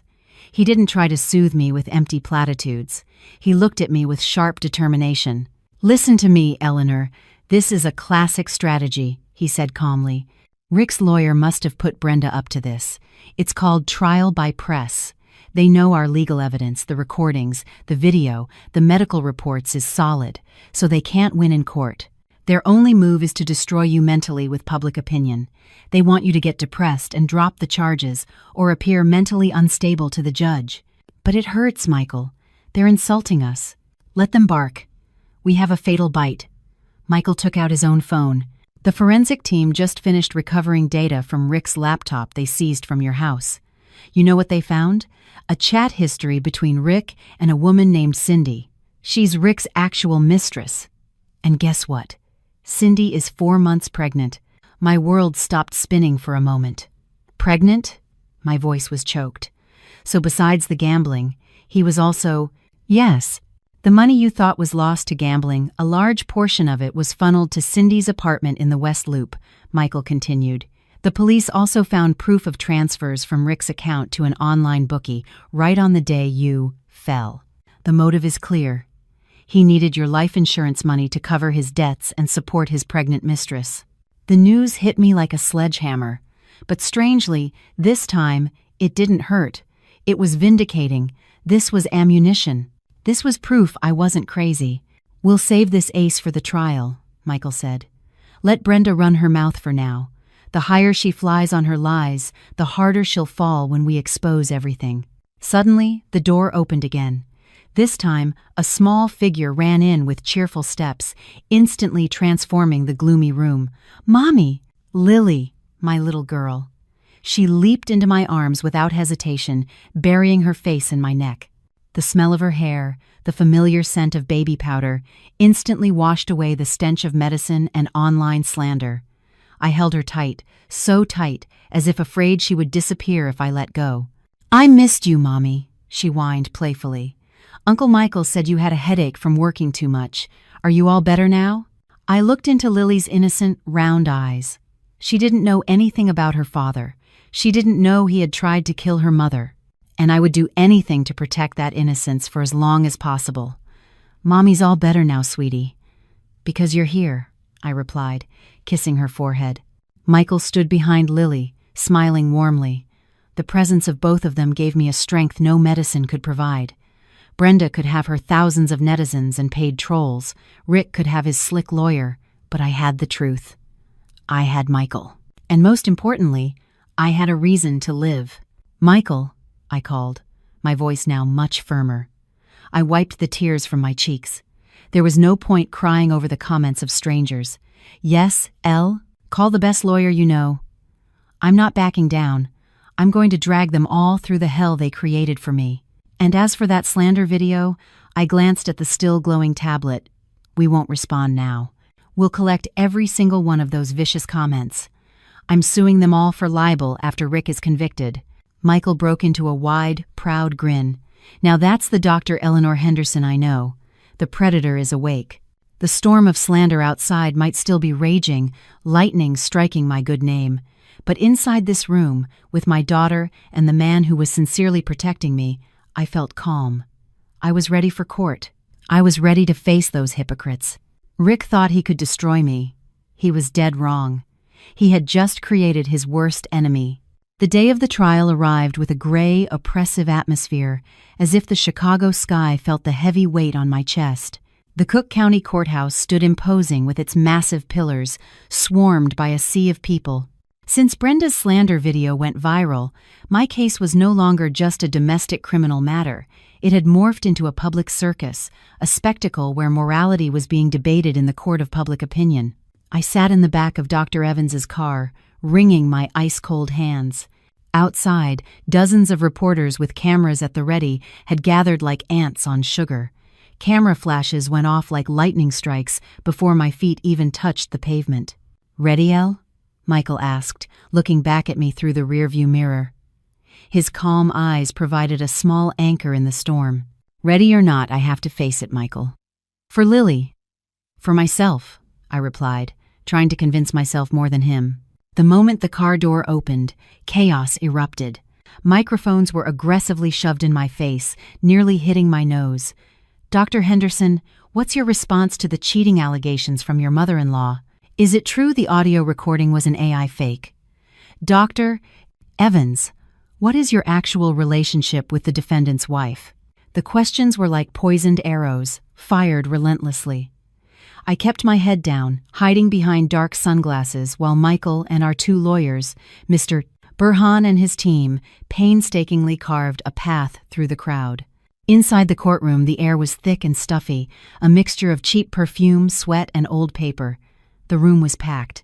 He didn't try to soothe me with empty platitudes. He looked at me with sharp determination. "Listen to me, Eleanor. This is a classic strategy," he said calmly. "Rick's lawyer must have put Brenda up to this. It's called trial by press. They know our legal evidence, the recordings, the video, the medical reports is solid, so they can't win in court. Their only move is to destroy you mentally with public opinion. They want you to get depressed and drop the charges or appear mentally unstable to the judge. But it hurts, Michael. They're insulting us. Let them bark. We have a fatal bite." Michael took out his own phone. "The forensic team just finished recovering data from Rick's laptop they seized from your house. You know what they found? A chat history between Rick and a woman named Cindy. She's Rick's actual mistress. And guess what? Cindy is 4 months pregnant." My world stopped spinning for a moment. "Pregnant?" My voice was choked. "So besides the gambling, he was also—" "Yes. The money you thought was lost to gambling, a large portion of it was funneled to Cindy's apartment in the West Loop," Michael continued. "The police also found proof of transfers from Rick's account to an online bookie right on the day you fell. The motive is clear. He needed your life insurance money to cover his debts and support his pregnant mistress." The news hit me like a sledgehammer. But strangely, this time, it didn't hurt. It was vindicating. This was ammunition. This was proof I wasn't crazy. "We'll save this ace for the trial," Michael said. "Let Brenda run her mouth for now. The higher she flies on her lies, the harder she'll fall when we expose everything." Suddenly, the door opened again. This time, a small figure ran in with cheerful steps, instantly transforming the gloomy room. "Mommy!" "Lily, my little girl." She leaped into my arms without hesitation, burying her face in my neck. The smell of her hair, the familiar scent of baby powder, instantly washed away the stench of medicine and online slander. I held her tight, so tight, as if afraid she would disappear if I let go. "I missed you, Mommy," she whined playfully. "Uncle Michael said you had a headache from working too much. Are you all better now?" I looked into Lily's innocent, round eyes. She didn't know anything about her father. She didn't know he had tried to kill her mother. And I would do anything to protect that innocence for as long as possible. "Mommy's all better now, sweetie." "Because you're here," I replied, kissing her forehead. Michael stood behind Lily, smiling warmly. The presence of both of them gave me a strength no medicine could provide. Brenda could have her thousands of netizens and paid trolls. Rick could have his slick lawyer, but I had the truth. I had Michael. And most importantly, I had a reason to live. "Michael," I called, my voice now much firmer. I wiped the tears from my cheeks. There was no point crying over the comments of strangers. "Yes, Elle, call the best lawyer you know. I'm not backing down. I'm going to drag them all through the hell they created for me. And as for that slander video," I glanced at the still glowing tablet. "We won't respond now. We'll collect every single one of those vicious comments. I'm suing them all for libel after Rick is convicted." Michael broke into a wide, proud grin. "Now that's the Dr. Eleanor Henderson I know. The predator is awake. The storm of slander outside might still be raging, lightning striking my good name. But inside this room, with my daughter and the man who was sincerely protecting me, I felt calm. I was ready for court. I was ready to face those hypocrites. Rick thought he could destroy me. He was dead wrong. He had just created his worst enemy. The day of the trial arrived with a gray, oppressive atmosphere, as if the Chicago sky felt the heavy weight on my chest. The Cook County Courthouse stood imposing with its massive pillars, swarmed by a sea of people. Since Brenda's slander video went viral, my case was no longer just a domestic criminal matter. It had morphed into a public circus, a spectacle where morality was being debated in the court of public opinion. I sat in the back of Dr. Evans's car, wringing my ice-cold hands. Outside, dozens of reporters with cameras at the ready had gathered like ants on sugar. Camera flashes went off like lightning strikes before my feet even touched the pavement. "Ready, Elle?" Michael asked, looking back at me through the rearview mirror. His calm eyes provided a small anchor in the storm. "Ready or not, I have to face it, Michael." "For Lily." "For myself," I replied, trying to convince myself more than him. The moment the car door opened, chaos erupted. Microphones were aggressively shoved in my face, nearly hitting my nose. "Dr. Henderson, what's your response to the cheating allegations from your mother-in-law? Is it true the audio recording was an AI fake? Dr. Evans, what is your actual relationship with the defendant's wife?" The questions were like poisoned arrows, fired relentlessly. I kept my head down, hiding behind dark sunglasses while Michael and our two lawyers, Mr. Burhan and his team, painstakingly carved a path through the crowd. Inside the courtroom, the air was thick and stuffy, a mixture of cheap perfume, sweat, and old paper. The room was packed.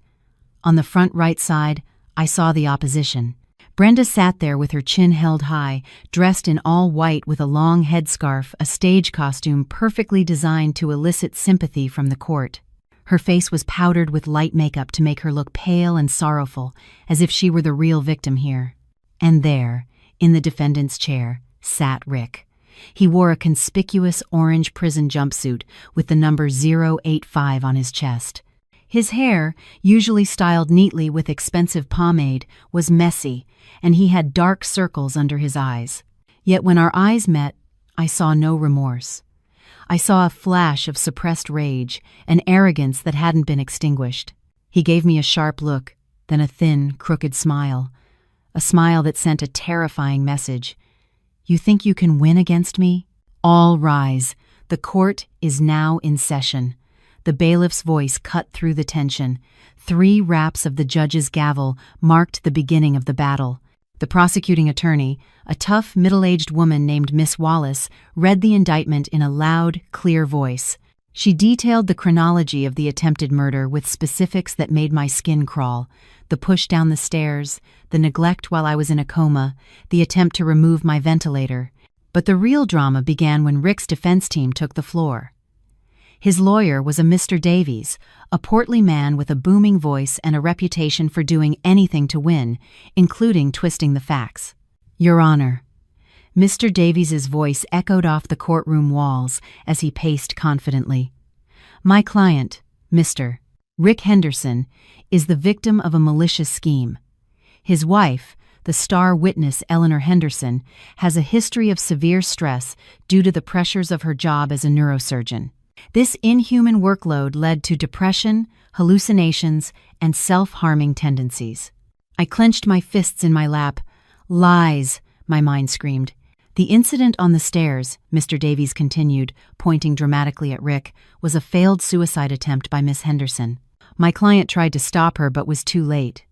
On the front right side, I saw the opposition. Brenda sat there with her chin held high, dressed in all white with a long headscarf, a stage costume perfectly designed to elicit sympathy from the court. Her face was powdered with light makeup to make her look pale and sorrowful, as if she were the real victim here. And there, in the defendant's chair, sat Rick. He wore a conspicuous orange prison jumpsuit with the number 085 on his chest. His hair, usually styled neatly with expensive pomade, was messy, and he had dark circles under his eyes. Yet when our eyes met, I saw no remorse. I saw a flash of suppressed rage, an arrogance that hadn't been extinguished. He gave me a sharp look, then a thin, crooked smile. A smile that sent a terrifying message. "You think you can win against me? All rise. The court is now in session." The bailiff's voice cut through the tension. 3 raps of the judge's gavel marked the beginning of the battle. The prosecuting attorney, a tough, middle-aged woman named Miss Wallace, read the indictment in a loud, clear voice. She detailed the chronology of the attempted murder with specifics that made my skin crawl. The push down the stairs, the neglect while I was in a coma, the attempt to remove my ventilator. But the real drama began when Rick's defense team took the floor. His lawyer was a Mr. Davies, a portly man with a booming voice and a reputation for doing anything to win, including twisting the facts. "Your Honor." Mr. Davies's voice echoed off the courtroom walls as he paced confidently. "My client, Mr. Rick Henderson, is the victim of a malicious scheme. His wife, the star witness Eleanor Henderson, has a history of severe stress due to the pressures of her job as a neurosurgeon. This inhuman workload led to depression, hallucinations, and self-harming tendencies." I clenched my fists in my lap. "Lies," my mind screamed. "The incident on the stairs," Mr. Davies continued, pointing dramatically at Rick, "was a failed suicide attempt by Miss Henderson. My client tried to stop her but was too late.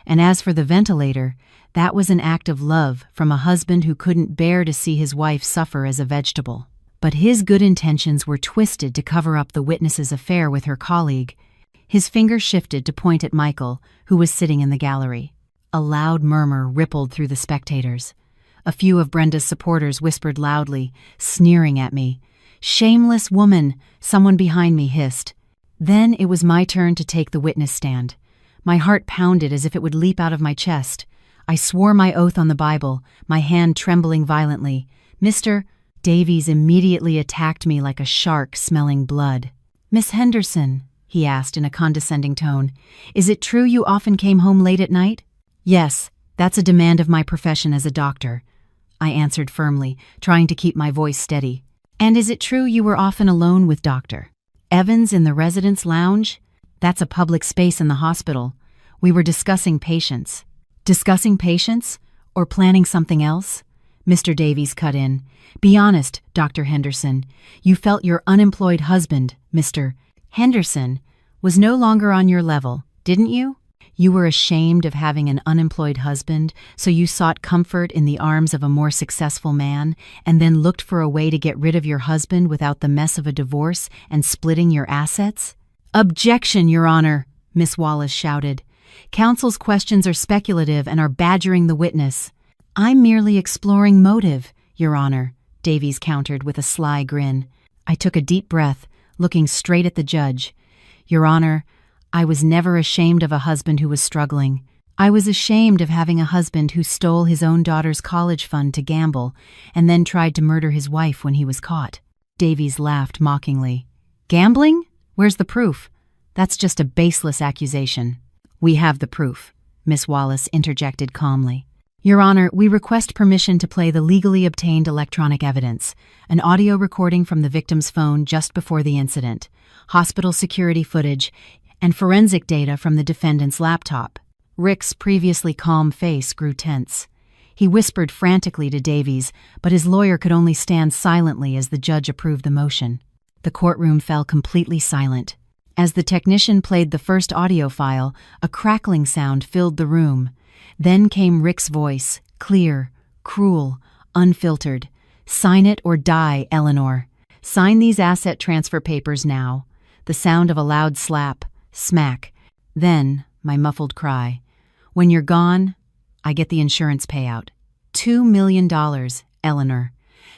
And as for the ventilator, that was an act of love from a husband who couldn't bear to see his wife suffer as a vegetable. But his good intentions were twisted to cover up the witness's affair with her colleague." His finger shifted to point at Michael, who was sitting in the gallery. A loud murmur rippled through the spectators. A few of Brenda's supporters whispered loudly, sneering at me. "Shameless woman," someone behind me hissed. Then it was my turn to take the witness stand. My heart pounded as if it would leap out of my chest. I swore my oath on the Bible, my hand trembling violently. "Mr. Davies immediately attacked me like a shark smelling blood. "Miss Henderson," he asked in a condescending tone, "is it true you often came home late at night?" "Yes, that's a demand of my profession as a doctor," I answered firmly, trying to keep my voice steady. "And is it true you were often alone with Dr. Evans in the residence lounge? That's a public space in the hospital. We were discussing patients." "Discussing patients? Or planning something else?" Mr. Davies cut in. "Be honest, Dr. Henderson. You felt your unemployed husband, Mr. Henderson, was no longer on your level, didn't you? You were ashamed of having an unemployed husband, so you sought comfort in the arms of a more successful man, and then looked for a way to get rid of your husband without the mess of a divorce and splitting your assets?" "Objection, Your Honor," Miss Wallace shouted. "Counsel's questions are speculative and are badgering the witness." "I'm merely exploring motive, Your Honor," Davies countered with a sly grin. I took a deep breath, looking straight at the judge. "Your Honor, I was never ashamed of a husband who was struggling. I was ashamed of having a husband who stole his own daughter's college fund to gamble and then tried to murder his wife when he was caught." Davies laughed mockingly. "Gambling? Where's the proof? That's just a baseless accusation." "We have the proof," Miss Wallace interjected calmly. Your Honor, we request permission to play the legally obtained electronic evidence, an audio recording from the victim's phone just before the incident, hospital security footage, and forensic data from the defendant's laptop. Rick's previously calm face grew tense. He whispered frantically to Davies, but his lawyer could only stand silently as the judge approved the motion. The courtroom fell completely silent. As the technician played the first audio file, a crackling sound filled the room. Then came Rick's voice, clear, cruel, unfiltered. "Sign it or die, Eleanor. Sign these asset transfer papers now." The sound of a loud slap, smack. Then, my muffled cry. "When you're gone, I get the insurance payout. $2 million, Eleanor.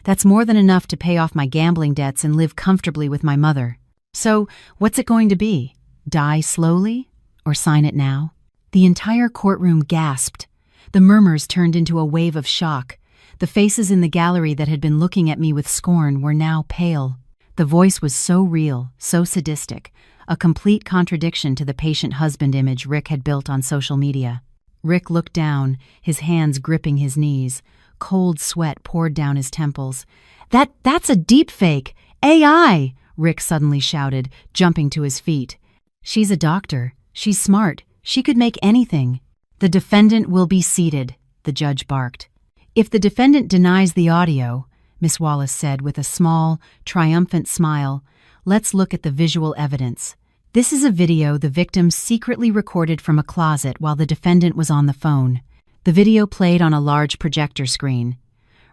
That's more than enough to pay off my gambling debts and live comfortably with my mother. So, what's it going to be? Die slowly? Or sign it now?" The entire courtroom gasped. The murmurs turned into a wave of shock. The faces in the gallery that had been looking at me with scorn were now pale. The voice was so real, so sadistic, a complete contradiction to the patient husband image Rick had built on social media. Rick looked down, his hands gripping his knees. Cold sweat poured down his temples. That's a deepfake! AI! Rick suddenly shouted, jumping to his feet. "She's a doctor. She's smart. She could make anything." "The defendant will be seated," the judge barked. "If the defendant denies the audio," Miss Wallace said with a small, triumphant smile, "let's look at the visual evidence. This is a video the victim secretly recorded from a closet while the defendant was on the phone. The video played on a large projector screen.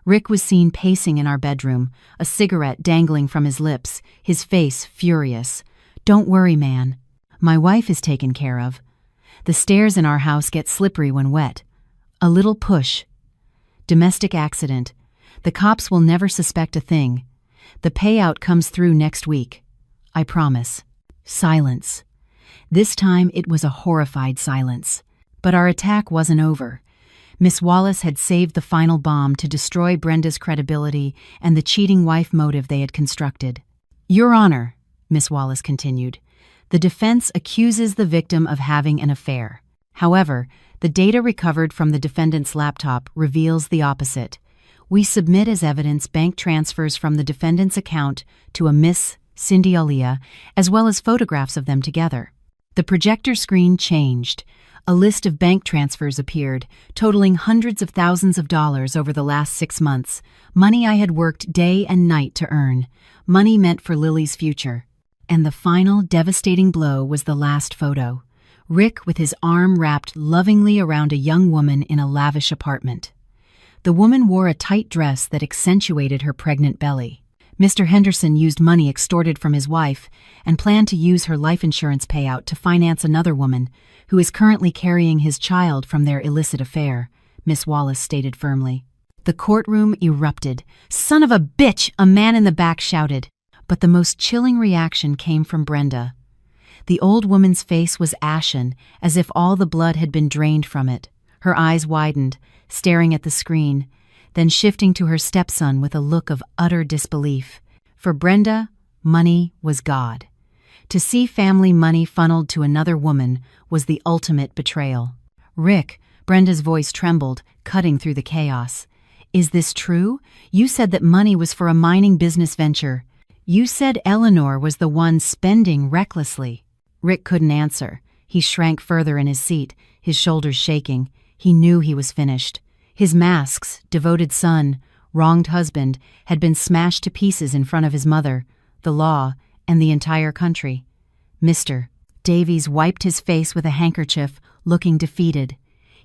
Rick was seen pacing in our bedroom, a cigarette dangling from his lips, his face furious. "Don't worry, man. My wife is taken care of. The stairs in our house get slippery when wet. A little push. Domestic accident. The cops will never suspect a thing. The payout comes through next week. I promise." Silence. This time it was a horrified silence. But our attack wasn't over. Miss Wallace had saved the final bomb to destroy Brenda's credibility and the cheating wife motive they had constructed. "Your Honor," Miss Wallace continued, "the defense accuses the victim of having an affair. However, the data recovered from the defendant's laptop reveals the opposite. We submit as evidence bank transfers from the defendant's account to a Miss Cindy Alia, as well as photographs of them together." The projector screen changed. A list of bank transfers appeared, totaling hundreds of thousands of dollars over the last 6 months, money I had worked day and night to earn, money meant for Lily's future. And the final devastating blow was the last photo. Rick with his arm wrapped lovingly around a young woman in a lavish apartment. The woman wore a tight dress that accentuated her pregnant belly. Mr. Henderson used money extorted from his wife and planned to use her life insurance payout to finance another woman who is currently carrying his child from their illicit affair, Miss Wallace stated firmly. The courtroom erupted. "Son of a bitch!" a man in the back shouted. But the most chilling reaction came from Brenda. The old woman's face was ashen, as if all the blood had been drained from it. Her eyes widened, staring at the screen, then shifting to her stepson with a look of utter disbelief. For Brenda, money was God. To see family money funneled to another woman was the ultimate betrayal. "Rick," Brenda's voice trembled, cutting through the chaos. "Is this true? You said that money was for a mining business venture. You said Eleanor was the one spending recklessly." Rick couldn't answer. He shrank further in his seat, his shoulders shaking. He knew he was finished. His masks, devoted son, wronged husband, had been smashed to pieces in front of his mother, the law, and the entire country. "Mr." Davies wiped his face with a handkerchief, looking defeated.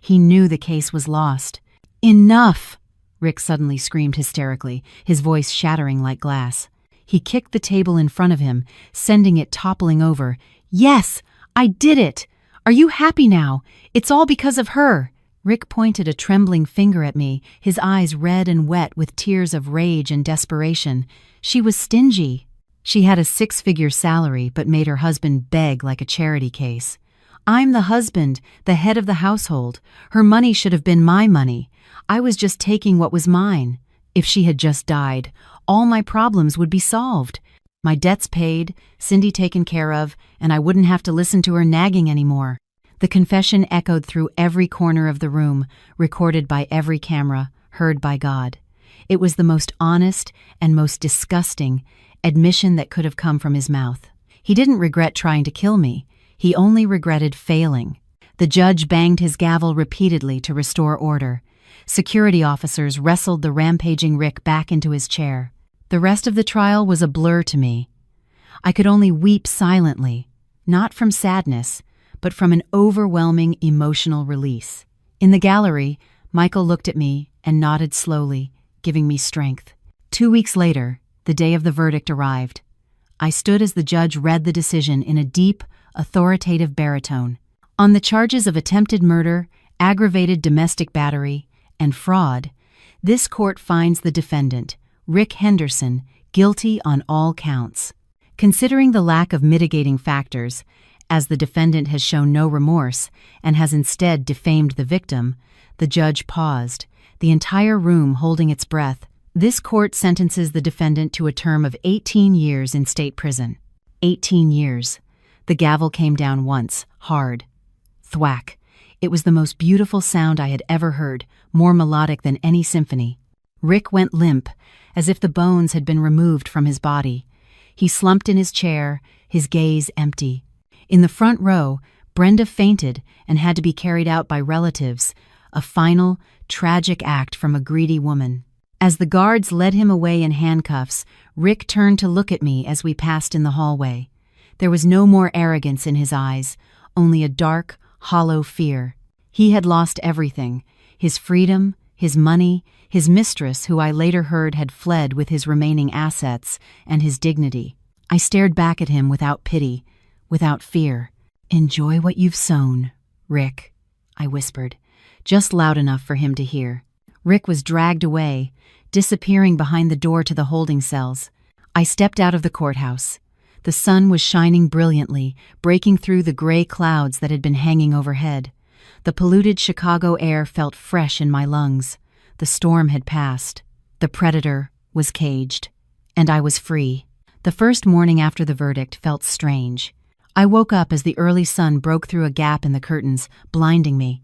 He knew the case was lost. "Enough!" Rick suddenly screamed hysterically, his voice shattering like glass. He kicked the table in front of him, sending it toppling over. "Yes, I did it! Are you happy now? It's all because of her!" Rick pointed a trembling finger at me, his eyes red and wet with tears of rage and desperation. "She was stingy. She had a 6-figure salary but made her husband beg like a charity case. I'm the husband, the head of the household. Her money should have been my money. I was just taking what was mine. If she had just died, all my problems would be solved. My debts paid, Cindy taken care of, and I wouldn't have to listen to her nagging anymore. The confession echoed through every corner of the room, recorded by every camera, heard by God. It was the most honest and most disgusting admission that could have come from his mouth. He didn't regret trying to kill me. He only regretted failing. The judge banged his gavel repeatedly to restore order. Security officers wrestled the rampaging Rick back into his chair. The rest of the trial was a blur to me. I could only weep silently, not from sadness, but from an overwhelming emotional release. In the gallery, Michael looked at me and nodded slowly, giving me strength. 2 weeks later, the day of the verdict arrived. I stood as the judge read the decision in a deep, authoritative baritone. On the charges of attempted murder, aggravated domestic battery, and fraud, this court finds the defendant, Rick Henderson, guilty on all counts. Considering the lack of mitigating factors, as the defendant has shown no remorse and has instead defamed the victim, the judge paused, the entire room holding its breath. This court sentences the defendant to a term of 18 years in state prison. 18 years. The gavel came down once, hard. Thwack. It was the most beautiful sound I had ever heard, more melodic than any symphony. Rick went limp, as if the bones had been removed from his body. He slumped in his chair, his gaze empty. In the front row, Brenda fainted and had to be carried out by relatives, a final, tragic act from a greedy woman. As the guards led him away in handcuffs, Rick turned to look at me as we passed in the hallway. There was no more arrogance in his eyes, only a dark, hollow fear. He had lost everything: his freedom, his money, his mistress, who I later heard had fled with his remaining assets, and his dignity. I stared back at him without pity, without fear. "Enjoy what you've sown, Rick," I whispered, just loud enough for him to hear. Rick was dragged away, disappearing behind the door to the holding cells. I stepped out of the courthouse. The sun was shining brilliantly, breaking through the gray clouds that had been hanging overhead. The polluted Chicago air felt fresh in my lungs. The storm had passed. The predator was caged. And I was free. The first morning after the verdict felt strange. I woke up as the early sun broke through a gap in the curtains, blinding me.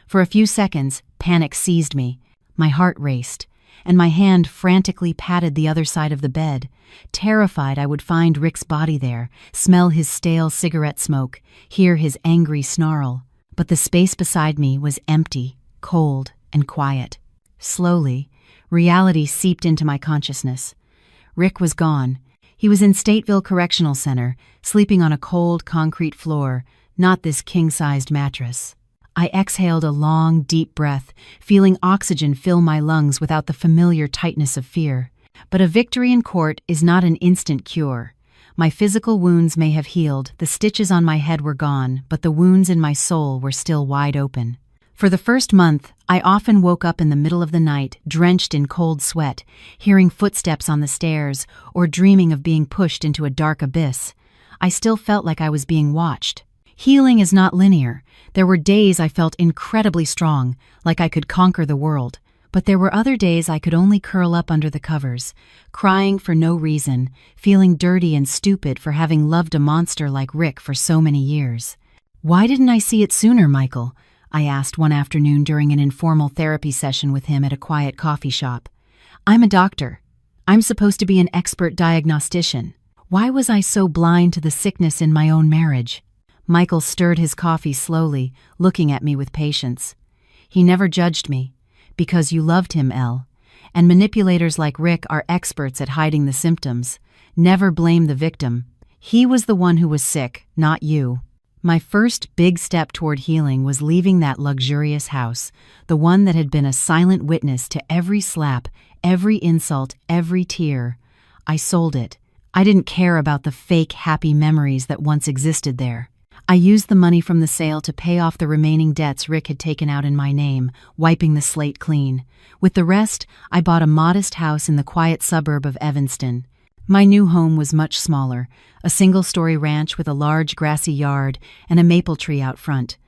For a few seconds, panic seized me. My heart raced, and my hand frantically patted the other side of the bed, terrified I would find Rick's body there, smell his stale cigarette smoke, hear his angry snarl. But the space beside me was empty, cold, and quiet. Slowly, reality seeped into my consciousness. Rick was gone. He was in Stateville Correctional Center, sleeping on a cold concrete floor, not this king-sized mattress. I exhaled a long, deep breath, feeling oxygen fill my lungs without the familiar tightness of fear. But a victory in court is not an instant cure. My physical wounds may have healed, the stitches on my head were gone, but the wounds in my soul were still wide open. For the first month, I often woke up in the middle of the night, drenched in cold sweat, hearing footsteps on the stairs, or dreaming of being pushed into a dark abyss. I still felt like I was being watched. Healing is not linear. There were days I felt incredibly strong, like I could conquer the world. But there were other days I could only curl up under the covers, crying for no reason, feeling dirty and stupid for having loved a monster like Rick for so many years. "Why didn't I see it sooner, Michael?" I asked one afternoon during an informal therapy session with him at a quiet coffee shop. "I'm a doctor. I'm supposed to be an expert diagnostician. Why was I so blind to the sickness in my own marriage?" Michael stirred his coffee slowly, looking at me with patience. He never judged me. "Because you loved him, Elle. And manipulators like Rick are experts at hiding the symptoms. Never blame the victim. He was the one who was sick, not you." My first big step toward healing was leaving that luxurious house, the one that had been a silent witness to every slap, every insult, every tear. I sold it. I didn't care about the fake, happy memories that once existed there. I used the money from the sale to pay off the remaining debts Rick had taken out in my name, wiping the slate clean. With the rest, I bought a modest house in the quiet suburb of Evanston. My new home was much smaller, a single-story ranch with a large grassy yard and a maple tree out front.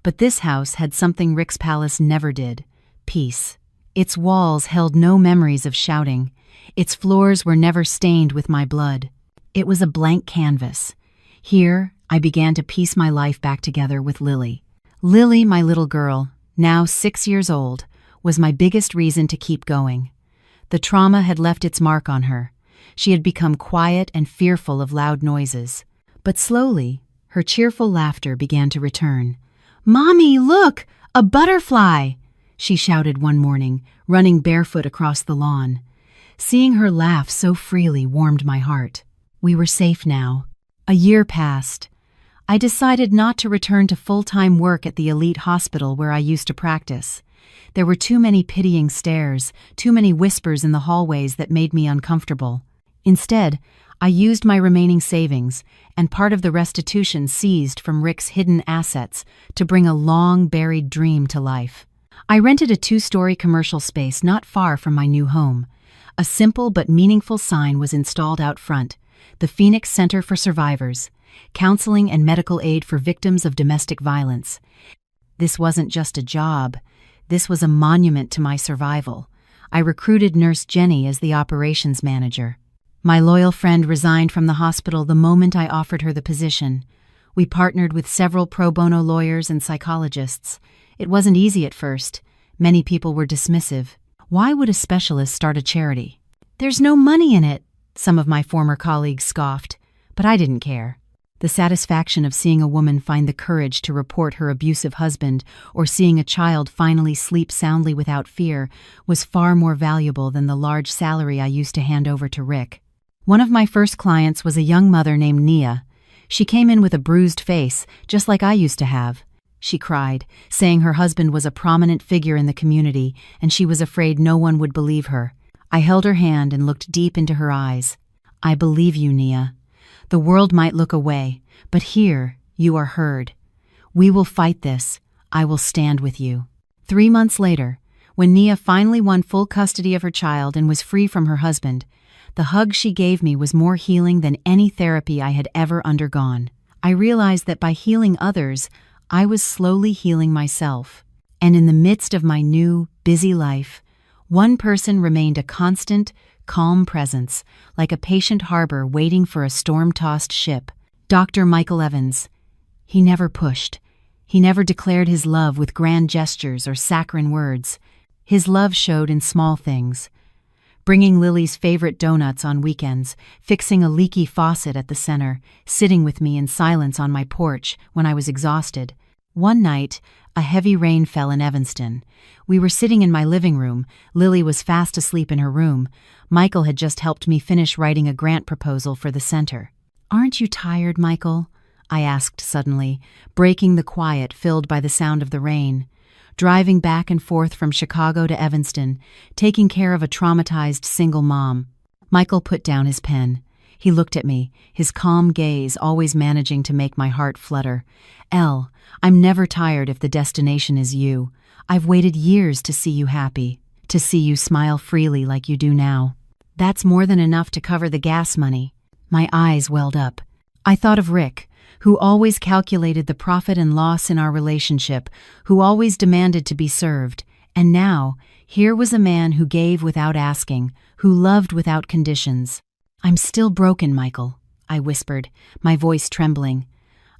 But this house had something Rick's palace never did: peace. Its walls held no memories of shouting. Its floors were never stained with my blood. It was a blank canvas. Here, I began to piece my life back together with Lily. Lily, my little girl, now 6 years old, was my biggest reason to keep going. The trauma had left its mark on her. She had become quiet and fearful of loud noises. But slowly, her cheerful laughter began to return. "Mommy, look! A butterfly!" she shouted one morning, running barefoot across the lawn. Seeing her laugh so freely warmed my heart. We were safe now. A year passed. I decided not to return to full-time work at the elite hospital where I used to practice. There were too many pitying stares, too many whispers in the hallways that made me uncomfortable. Instead, I used my remaining savings and part of the restitution seized from Rick's hidden assets to bring a long-buried dream to life. I rented a 2-story commercial space not far from my new home. A simple but meaningful sign was installed out front: the Phoenix Center for Survivors, counseling and medical aid for victims of domestic violence. This wasn't just a job. This was a monument to my survival. I recruited Nurse Jenny as the operations manager. My loyal friend resigned from the hospital the moment I offered her the position. We partnered with several pro bono lawyers and psychologists. It wasn't easy at first. Many people were dismissive. Why would a specialist start a charity? "There's no money in it," some of my former colleagues scoffed, but I didn't care. The satisfaction of seeing a woman find the courage to report her abusive husband or seeing a child finally sleep soundly without fear was far more valuable than the large salary I used to hand over to Rick. One of my first clients was a young mother named Nia. She came in with a bruised face, just like I used to have. She cried, saying her husband was a prominent figure in the community and she was afraid no one would believe her. I held her hand and looked deep into her eyes. "I believe you, Nia. The world might look away, but here you are heard. We will fight this. I will stand with you." 3 months later, when Nia finally won full custody of her child and was free from her husband, the hug she gave me was more healing than any therapy I had ever undergone. I realized that by healing others, I was slowly healing myself. And in the midst of my new, busy life, one person remained a constant, calm presence, like a patient harbor waiting for a storm-tossed ship. Dr. Michael Evans. He never pushed. He never declared his love with grand gestures or saccharine words. His love showed in small things. Bringing Lily's favorite donuts on weekends, fixing a leaky faucet at the center, sitting with me in silence on my porch when I was exhausted. One night, a heavy rain fell in Evanston. We were sitting in my living room. Lily was fast asleep in her room. Michael had just helped me finish writing a grant proposal for the center. "Aren't you tired, Michael?" I asked suddenly, breaking the quiet filled by the sound of the rain. Driving back and forth from Chicago to Evanston, taking care of a traumatized single mom. Michael put down his pen. He looked at me, his calm gaze always managing to make my heart flutter. "Elle, I'm never tired if the destination is you. I've waited years to see you happy, to see you smile freely like you do now. That's more than enough to cover the gas money." My eyes welled up. I thought of Rick, who always calculated the profit and loss in our relationship, who always demanded to be served. And now, here was a man who gave without asking, who loved without conditions. "I'm still broken, Michael," I whispered, my voice trembling.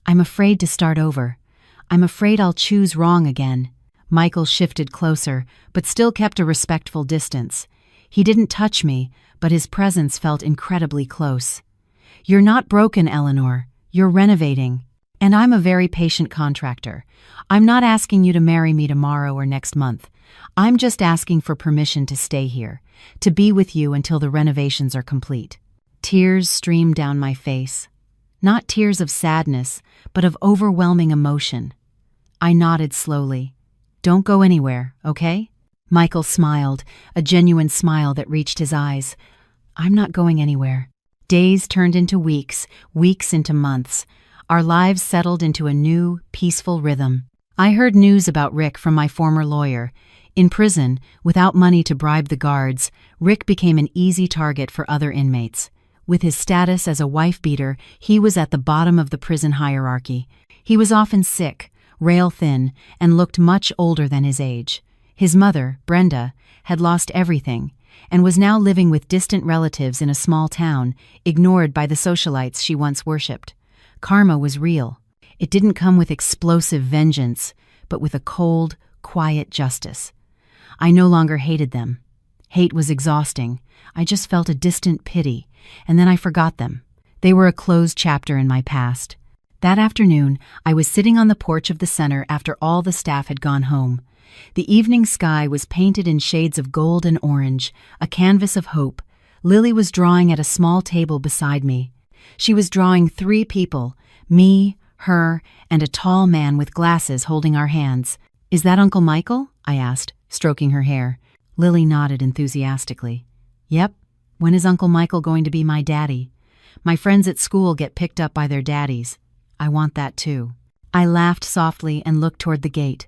"I'm afraid to start over. I'm afraid I'll choose wrong again." Michael shifted closer, but still kept a respectful distance. He didn't touch me, but his presence felt incredibly close. "You're not broken, Eleanor. You're renovating. And I'm a very patient contractor. I'm not asking you to marry me tomorrow or next month. I'm just asking for permission to stay here, to be with you until the renovations are complete." Tears streamed down my face. Not tears of sadness, but of overwhelming emotion. I nodded slowly. "Don't go anywhere, okay?" Michael smiled, a genuine smile that reached his eyes. "I'm not going anywhere." Days turned into weeks, weeks into months. Our lives settled into a new, peaceful rhythm. I heard news about Rick from my former lawyer. In prison, without money to bribe the guards, Rick became an easy target for other inmates. With his status as a wife-beater, he was at the bottom of the prison hierarchy. He was often sick, rail-thin, and looked much older than his age. His mother, Brenda, had lost everything, and was now living with distant relatives in a small town, ignored by the socialites she once worshipped. Karma was real. It didn't come with explosive vengeance, but with a cold, quiet justice. I no longer hated them. Hate was exhausting. I just felt a distant pity, and then I forgot them. They were a closed chapter in my past. That afternoon, I was sitting on the porch of the center after all the staff had gone home. The evening sky was painted in shades of gold and orange, a canvas of hope. Lily was drawing at a small table beside me. She was drawing 3 people, me, her, and a tall man with glasses holding our hands. "Is that Uncle Michael?" I asked, stroking her hair. Lily nodded enthusiastically. "Yep. When is Uncle Michael going to be my daddy? My friends at school get picked up by their daddies. I want that too." I laughed softly and looked toward the gate.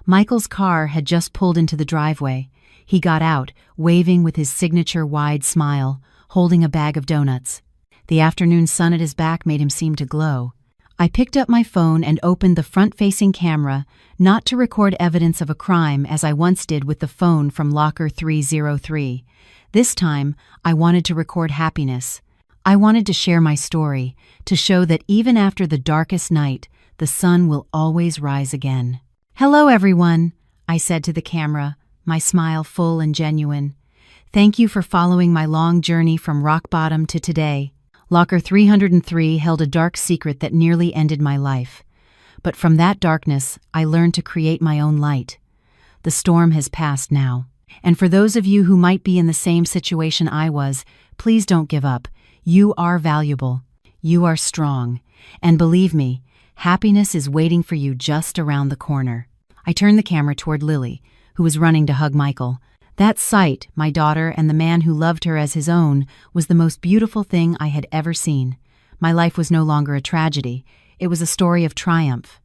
Michael's car had just pulled into the driveway. He got out, waving with his signature wide smile, holding a bag of donuts. The afternoon sun at his back made him seem to glow. I picked up my phone and opened the front-facing camera, not to record evidence of a crime as I once did with the phone from Locker 303. This time, I wanted to record happiness. I wanted to share my story, to show that even after the darkest night, the sun will always rise again. "Hello, everyone," I said to the camera, my smile full and genuine. "Thank you for following my long journey from rock bottom to today." Locker 303 held a dark secret that nearly ended my life. But from that darkness, I learned to create my own light. The storm has passed now. And for those of you who might be in the same situation I was, please don't give up. You are valuable. You are strong. And believe me, happiness is waiting for you just around the corner. I turned the camera toward Lily, who was running to hug Michael. That sight, my daughter and the man who loved her as his own, was the most beautiful thing I had ever seen. My life was no longer a tragedy. It was a story of triumph.